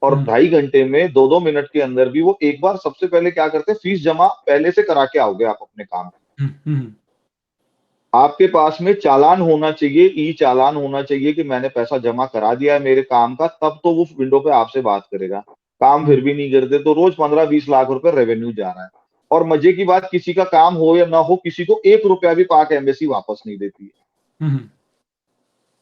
और 2.5 घंटे में 2-2 मिनट के अंदर भी वो एक बार सबसे पहले क्या करते हैं, फीस जमा पहले से करा के आओगे आप अपने काम। आपके पास में चालान होना चाहिए, ई चालान होना चाहिए कि मैंने पैसा जमा करा दिया है मेरे काम का, तब तो वो विंडो पे आपसे बात करेगा। काम फिर भी नहीं करते तो रोज 15-20 लाख रुपए रेवेन्यू जा रहा है। और मजे की बात, किसी का काम हो या ना हो, किसी को 1 रुपया भी पाक एम्बेसी वापस नहीं देती है।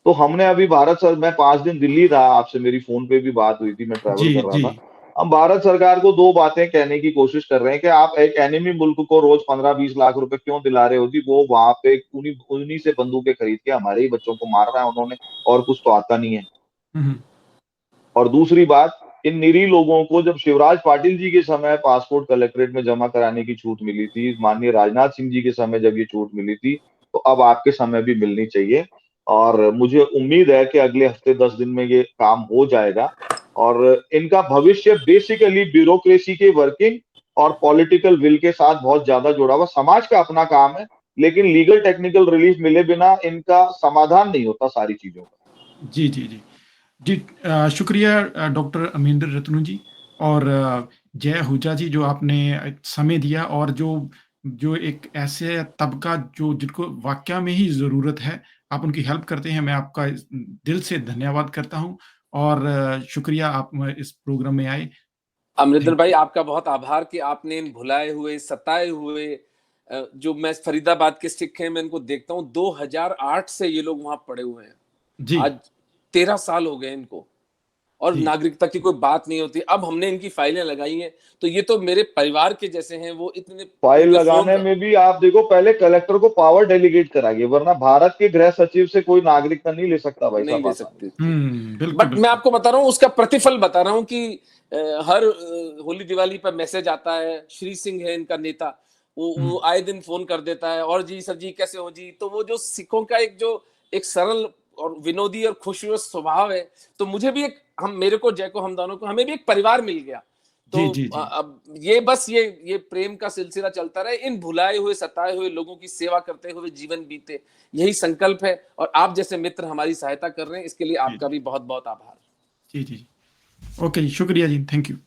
तो हमने अभी मैं 5 दिन दिल्ली था, आपसे मेरी फोन पे भी बात हुई थी, मैं ट्रैवल जी कर रहा जी था। हम भारत सरकार को 2 बातें कहने की कोशिश कर रहे हैं कि आप एक एनिमी मुल्क को रोज 15-20 लाख रुपए क्यों दिला रहे हो जी? वो वहां पे उन्हीं से बंदूकें खरीद के हमारे ही बच्चों को मार रहा है उन्होंने, और कुछ तो आता नहीं है। और दूसरी बात, इन निरीह लोगों को जब शिवराज पाटिल जी के समय पासपोर्ट कलेक्ट्रेट में जमा कराने की छूट मिली थी, माननीय राजनाथ सिंह जी के समय जब ये छूट मिली थी, तो अब आपके समय भी मिलनी चाहिए। और मुझे उम्मीद है कि अगले हफ्ते 10 दिन में ये काम हो जाएगा और इनका भविष्य बेसिकली ब्यूरोक्रेसी के वर्किंग और पॉलिटिकल विल के साथ बहुत ज्यादा जुड़ा हुआ। समाज का अपना काम है, लेकिन लीगल टेक्निकल रिलीफ मिले बिना इनका समाधान नहीं होता सारी चीजों का। जी जी जी जी शुक्रिया डॉक्टर अमरिंदर रत्नू जी और जय हुजा जी, जो आपने समय दिया और जो जो एक ऐसे तबका जो जिनको वाकया में ही ज़रूरत है, आप उनकी हेल्प करते हैं। मैं आपका दिल से धन्यवाद करता हूं और शुक्रिया आप इस प्रोग्राम में आए। अमरिंदर थैंक भाई, यू। आपका बहुत आभार कि आपने इन भुलाए हुए, सताए हुए जो मैं फरीदाबाद के सिख हैं, मैं इनको देखता हूँ 2008 से ये लोग वहां पड़े हुए हैं। जी आज 13 साल हो गए इनको, और जी नागरिकता की कोई बात नहीं होती। अब हमने इनकी फाइलें लगाई हैं, तो ये तो मेरे परिवार के जैसे हैं। वो इतने फाइल उनके लगाने फोन में भी आप देखो, पहले कलेक्टर को पावर डेलीगेट कराइए, वरना भारत के गृह सचिव से कोई नागरिकता नहीं ले सकता भाई नहीं साहब ले आसानी सकते। बिल्कुल बट मैं बिल्कुल आपको बता रहा हूँ, उसका प्रतिफल बता रहा हूँ कि हर होली दिवाली पर मैसेज आता है। श्री सिंह है इनका नेता, वो आए दिन फोन कर देता है, और जी सर जी कैसे हो जी। तो वो जो सिखों का एक सरल और विनोदी और खुशनुमा स्वभाव है, तो मुझे भी मेरे को, जय को, हम दोनों को, हमें भी एक परिवार मिल गया। तो जी जी जी अब ये बस ये प्रेम का सिलसिला चलता रहे, इन भुलाए हुए सताए हुए लोगों की सेवा करते हुए जीवन बीते, यही संकल्प है। और आप जैसे मित्र हमारी सहायता कर रहे हैं, इसके लिए जी आपका भी बहुत बहुत आभार। जी जी ओके जी, शुक्रिया जी, थैंक यू।